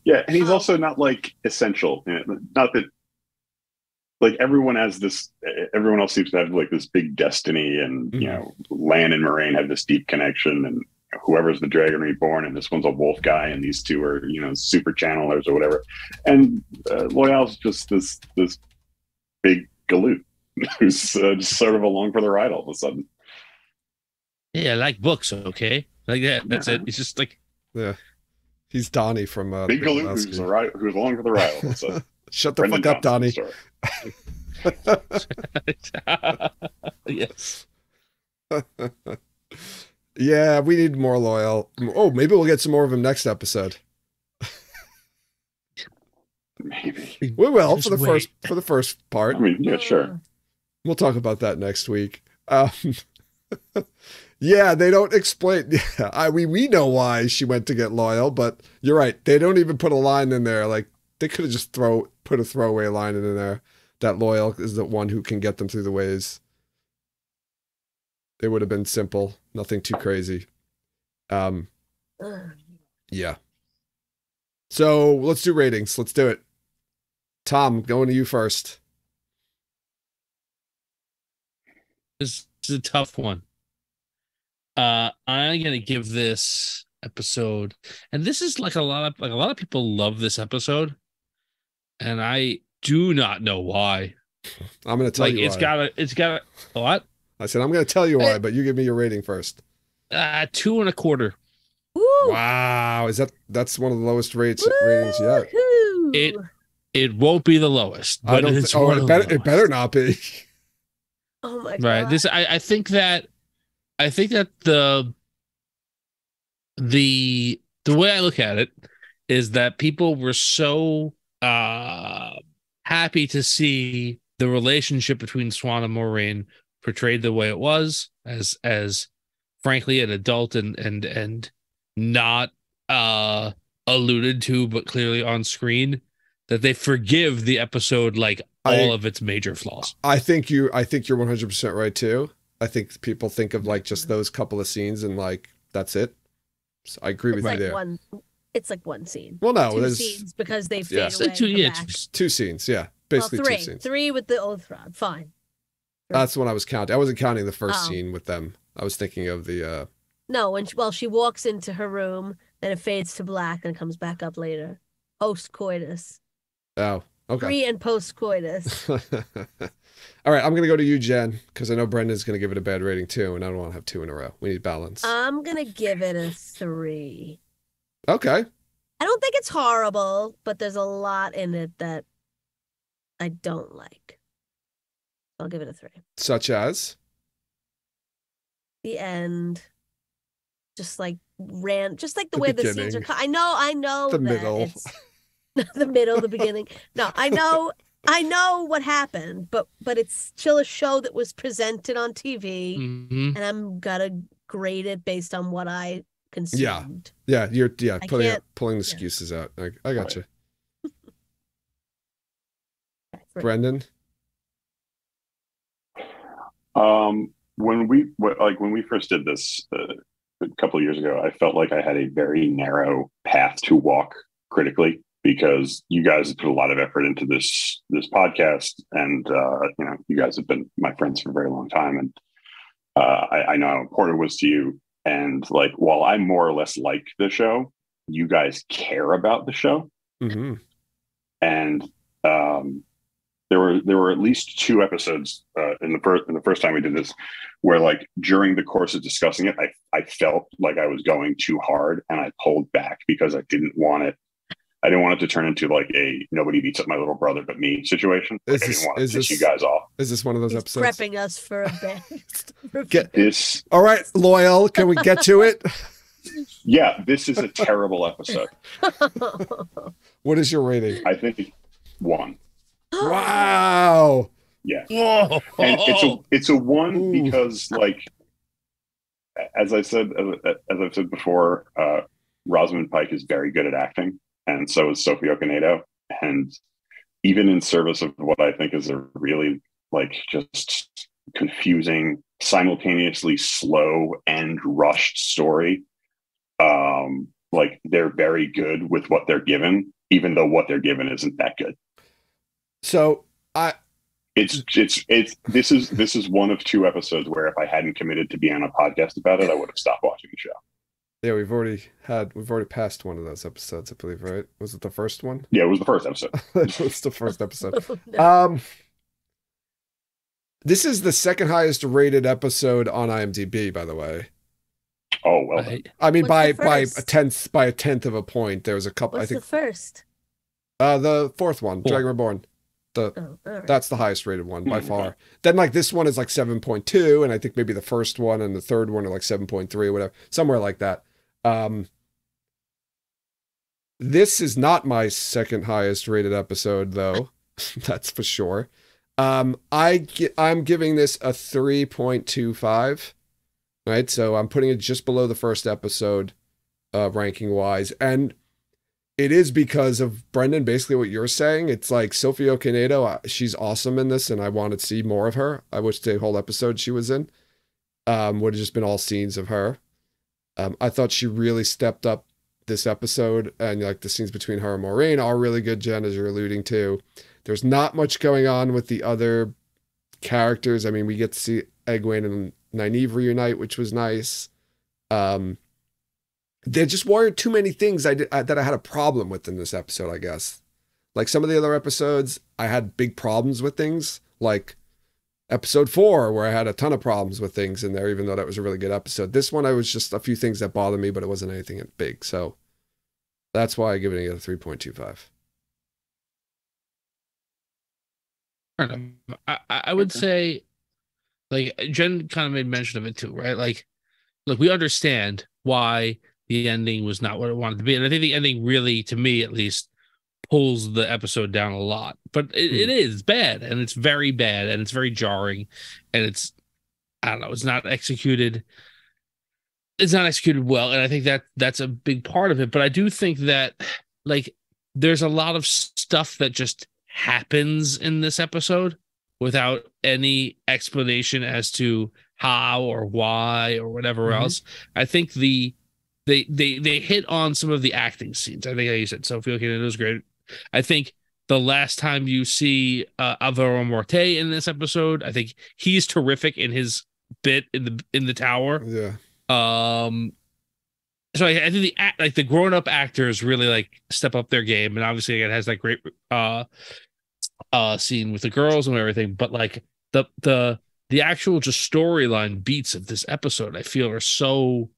Yeah, and he's also not like essential. Not that like everyone has this. Everyone else seems to have like this big destiny, and Lan and Moraine have this deep connection, and whoever's the Dragon Reborn, and this one's a wolf guy, and these 2 are super channelers or whatever. And Loyal's just this big galoot who's just sort of along for the ride all of a sudden. Yeah, I like books, okay? Like that. That's it. It's just like Yeah. He's Donnie from Big Big galoot Lebowski. who's along for the ride all of a sudden. Shut the Brendan fuck up, Donnie. Johnson's story. yes. Yeah, we need more Loyal. Oh, maybe we'll get some more of him next episode. Maybe. We will Just for the first part. I mean, yeah, sure. We'll talk about that next week. Yeah, they don't explain. Yeah, we know why she went to get Loyal, but you're right. They don't even put a line in there. Like they could have just put a throwaway line in there that Loyal is the one who can get them through the ways. It would have been simple, nothing too crazy. Yeah. So let's do ratings. Let's do it. Tom, going to you first. This is a tough one. I'm gonna give this episode, and this is like a lot of people love this episode, and I do not know why. I'm going to tell Like you it's why. got a what? I said I'm going to tell you why, but you give me your rating first. 2.25. Woo! Wow, that's one of the lowest ratings yet. Woohoo! It won't be the lowest, I but don't. it's Oh, one it of better. the It better not be. Oh my god! right. This I think that the way I look at it is that people were so happy to see the relationship between Swan and Moraine portrayed the way it was, as frankly an adult and not alluded to but clearly on screen, that they forgive the episode like all of its major flaws. I think you're 100% right too. I think people think of like just those couple of scenes and like that's it. So I agree with you there. It's like one scene. Well, no, two there's scenes because they fade yes. away. Two, and yeah, come back. Two scenes, yeah. Basically Well, two scenes. Three with the oath rod. Fine. That's when I was counting. I wasn't counting the first Oh. scene with them. I was thinking of the No, when she walks into her room, then it fades to black and comes back up later. Post coitus. Oh, okay. Pre and post coitus. All right, I'm gonna go to you, Jen, because I know Brendan's gonna give it a bad rating too, and I don't want to have two in a row. We need balance. I'm gonna give it a 3. Okay. I don't think it's horrible, but there's a lot in it that I don't like. I'll give it a 3. Such as? The end. Just like the The way the scenes are beginning. I know The that middle. it's the middle, the beginning. No, I know what happened, but it's still a show that was presented on TV, Mhm. and I'm gonna grade it based on what I consumed. Yeah, you're I pulling can't- the excuses out. I got you. Right. Brendan? When we first did this a couple of years ago, I felt like I had a very narrow path to walk critically because you guys have put a lot of effort into this podcast, and you guys have been my friends for a very long time, and I know how important it was to you. And like, while I more or less like the show, you guys care about the show, Mm-hmm. and there were at least 2 episodes in the first time we did this where, like, during the course of discussing it, I felt like I was going too hard, and I pulled back because I didn't want it to turn into like a nobody beats up my little brother but me situation. Like, I didn't want to piss you guys off. Is this one of those He's episodes? prepping us for a bit. Get This, all right, Loyal. Can we get to it? yeah, this is a terrible episode. What is your rating? I think 1. Wow. Yeah. Whoa. And it's a 1 Ooh. because, like, as I've said before, Rosamund Pike is very good at acting, and so is Sophie Okonedo. And even in service of what I think is a really, like, just confusing, simultaneously slow and rushed story, like, they're very good with what they're given, even though what they're given isn't that good. So This is one of 2 episodes where if I hadn't committed to be on a podcast about it, I would have stopped watching the show. yeah, we've already passed one of those episodes, I believe, right? Was it the first one? Yeah, it was the first episode. It was the first episode. No. This is the second highest rated episode on IMDb, by the way. Oh, well done. I mean, What's by the a tenth of a point. There was a couple. What's I think the first? the fourth one, Four. Dragon Reborn. Oh, all right. That's the highest rated one by Okay. far. Then like this one is like 7.2, and I think maybe the first one and the third one are like 7.3 or whatever, somewhere like that. This is not my second highest rated episode though. That's for sure. I'm giving this a 3.25. Right? So I'm putting it just below the first episode ranking wise, and it is because of Brendan, basically what you're saying. It's like Sophie Okonedo, she's awesome in this, and I want to see more of her. I wish the whole episode she was in would have just been all scenes of her. I thought she really stepped up this episode, and like the scenes between her and Maureen are really good, Jen, as you're alluding to. There's not much going on with the other characters. I mean, we get to see Egwene and Nynaeve reunite, which was nice. There just weren't too many things that I had a problem with in this episode, I guess. Like some of the other episodes, I had big problems with things, like episode 4, where I had a ton of problems with things in there, even though that was a really good episode. This one, I was just a few things that bothered me, but it wasn't anything big. So that's why I give it a 3.25. I would say, like, Jen kind of made mention of it too, right? Like, look, we understand why the ending was not what it wanted to be. And I think the ending really, to me at least, pulls the episode down a lot. But it is bad, and it's very bad, and it's very jarring, and it's, I don't know, it's not executed. It's not executed well, and I think that's a big part of it. But I do think that, like, there's a lot of stuff that just happens in this episode without any explanation as to how or why or whatever else. I think the they hit on some of the acting scenes. I think, like you said, Sophia Kennedy was great. I think the last time you see Alvaro Morte in this episode, I think he's terrific in his bit in the tower. Yeah. So I think the grown up actors really like step up their game, and obviously it has that great scene with the girls and everything. But like the actual just storyline beats of this episode, I feel are so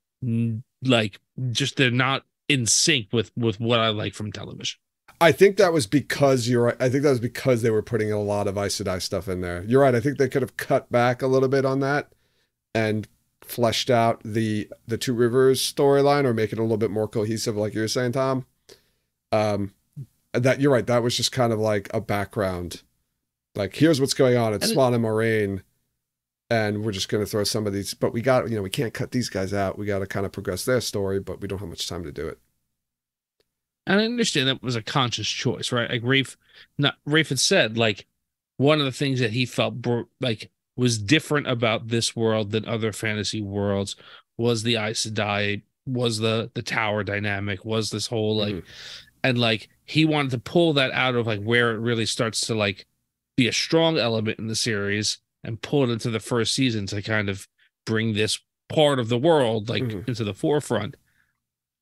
like just they're not in sync with what I like from television. I think that was because you're right. I think that was because they were putting a lot of Aes Sedai stuff in there. You're right. I think they could have cut back a little bit on that and fleshed out the Two Rivers storyline or make it a little bit more cohesive, like you were saying, Tom. That you're right. That was just kind of like a background. Like, here's what's going on at Swan and Moraine, and we're just going to throw some of these. But we can't cut these guys out. We got to kind of progress their story, but we don't have much time to do it. And I understand that was a conscious choice, right? Like Rafe had said, like one of the things that he felt like was different about this world than other fantasy worlds was the Aes Sedai, was the tower dynamic, was this whole like, and like he wanted to pull that out of like where it really starts to like be a strong element in the series and pull it into the first season to kind of bring this part of the world like into the forefront.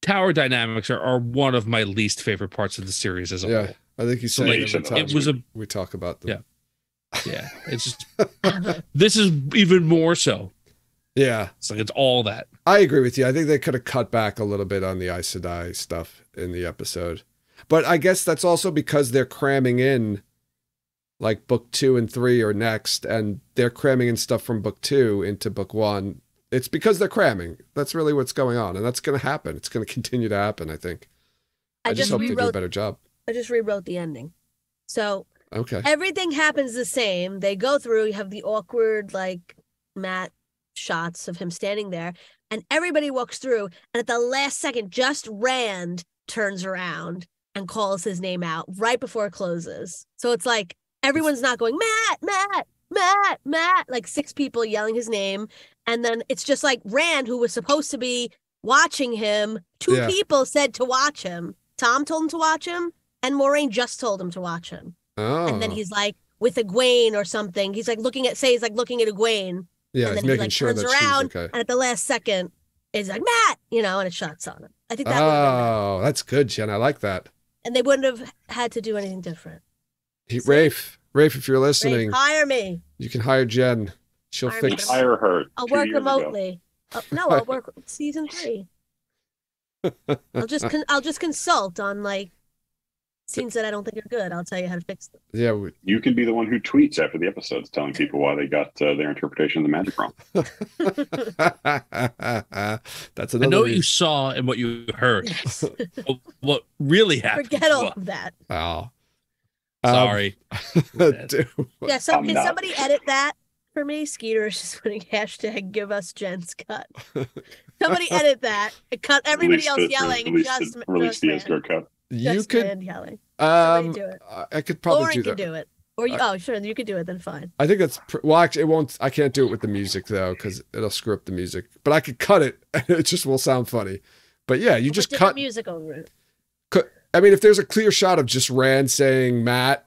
Tower dynamics are one of my least favorite parts of the series as a whole. I think you said we talk about them. Yeah. It's just this is even more so. Yeah, it's like it's all that. I agree with you. I think they could have cut back a little bit on the Aes Sedai stuff in the episode, but I guess that's also because they're cramming in like book 2 and 3 are next, and they're cramming in stuff from book 2 into book 1. It's because they're cramming. That's really what's going on. And that's going to happen. It's going to continue to happen, I think. I just hope they do a better job. I just rewrote the ending. So okay, everything happens the same. They go through, you have the awkward, like, matte shots of him standing there. And everybody walks through. And at the last second, just Rand turns around and calls his name out right before it closes. So it's like, everyone's not going, Matt, like 6 people yelling his name. And then it's just like Rand, who was supposed to be watching him. 2 people said to watch him. Tom told him to watch him, and Moraine just told him to watch him. Oh. And then he's like with Egwene or something. He's like looking at Egwene. Yeah, and then he's making he like sure turns that around, she's okay. and at the last second, is like Matt, and it shuts on him. I think that. Oh, that's good, Jen. I like that. And they wouldn't have had to do anything different. Rafe, if you're listening, Rafe, hire me. You can hire Jen. She'll fix. Hire her. I'll work remotely. No, I'll work season 3. I'll just consult on like scenes that I don't think are good. I'll tell you how to fix them. Yeah, you can be the one who tweets after the episodes, telling people why they got their interpretation of the magic wrong. That's another. I know what you saw and what you heard. What really happened? Forget all of that. Oh, sorry. Yeah. So can somebody edit that for me? Skeeter is just putting hashtag give us Jen's cut. Somebody edit that and cut everybody else yelling. Release the Esco cut. You could yelling. Do it. I could probably Lauren do that. Can do it. Or you, sure, you could do it. Then fine. I think that's well. Actually, it won't. I can't do it with the music though, because it'll screw up the music. But I could cut it, and it just will sound funny. But yeah, you just cut music over it. I mean, if there's a clear shot of just Rand saying Matt,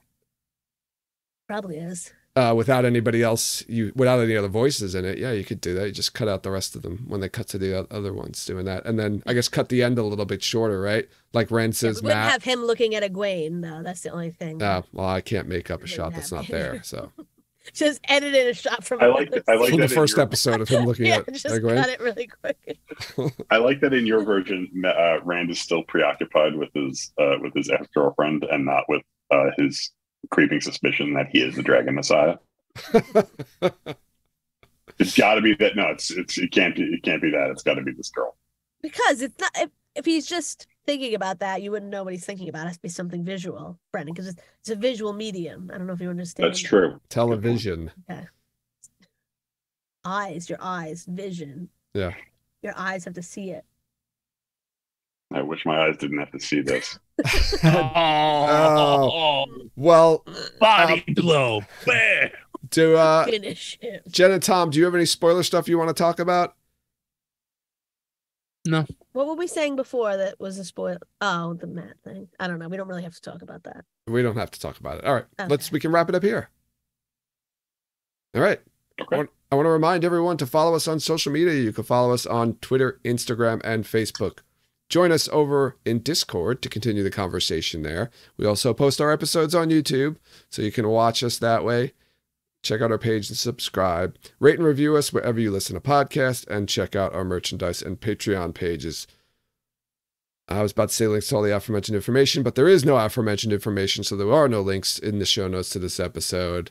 probably is. Without anybody else, without any other voices in it, yeah, you could do that. You just cut out the rest of them when they cut to the other ones doing that, and then I guess cut the end a little bit shorter, right? Like Rand says, we wouldn't Matt. Have him looking at Egwene, though. That's the only thing. Well, I can't make up a shot that's not there, so. Just edit in a shot from. I like from the first episode of him looking at just Egwene. cut it really quick. I like that in your version, Rand is still preoccupied with his ex-girlfriend and not with his creeping suspicion that he is the Dragon Messiah. It's got to be that. No, it can't be that. It's got to be this girl. Because it's not. If he's just thinking about that, you wouldn't know what he's thinking about. It has to be something visual, Brendan, because it's a visual medium. I don't know if you understand. That's true. Television. Okay. Your eyes, vision. Yeah. Your eyes have to see it. I wish my eyes didn't have to see this. Well, body blow. Bam. Finish him. Jen and Tom, do you have any spoiler stuff you want to talk about? No. What were we saying before that was a spoil? Oh, the Matt thing. I don't know. We don't really have to talk about that. We don't have to talk about it. All right, Okay. we can wrap it up here. All right. Okay. I want to remind everyone to follow us on social media. You can follow us on Twitter, Instagram, and Facebook. Join us over in Discord to continue the conversation there. We also post our episodes on YouTube, so you can watch us that way. Check out our page and subscribe. Rate and review us wherever you listen to podcasts, and check out our merchandise and Patreon pages. I was about to say links to all the aforementioned information, but there is no aforementioned information, so there are no links in the show notes to this episode.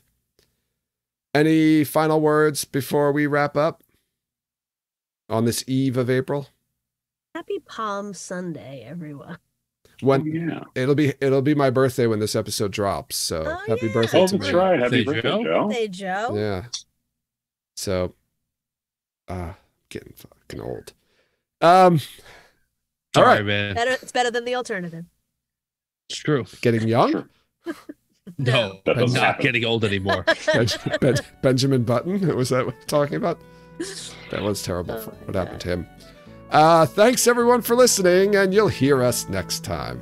Any final words before we wrap up on this eve of April? Happy Palm Sunday, everyone. When Yeah. it'll be my birthday when this episode drops. So Oh, happy yeah. birthday Oh, to that's me. right. Happy Hey, birthday, Joe. Joe. Hey, Joe. Yeah. So getting fucking old. All right. man. It's better than the alternative. It's true. Getting young? Sure. No, That I'm doesn't not happen. getting old anymore. Benjamin Button? Was that what you're talking about? That was terrible. Oh my What happened to him? Thanks everyone for listening, and you'll hear us next time.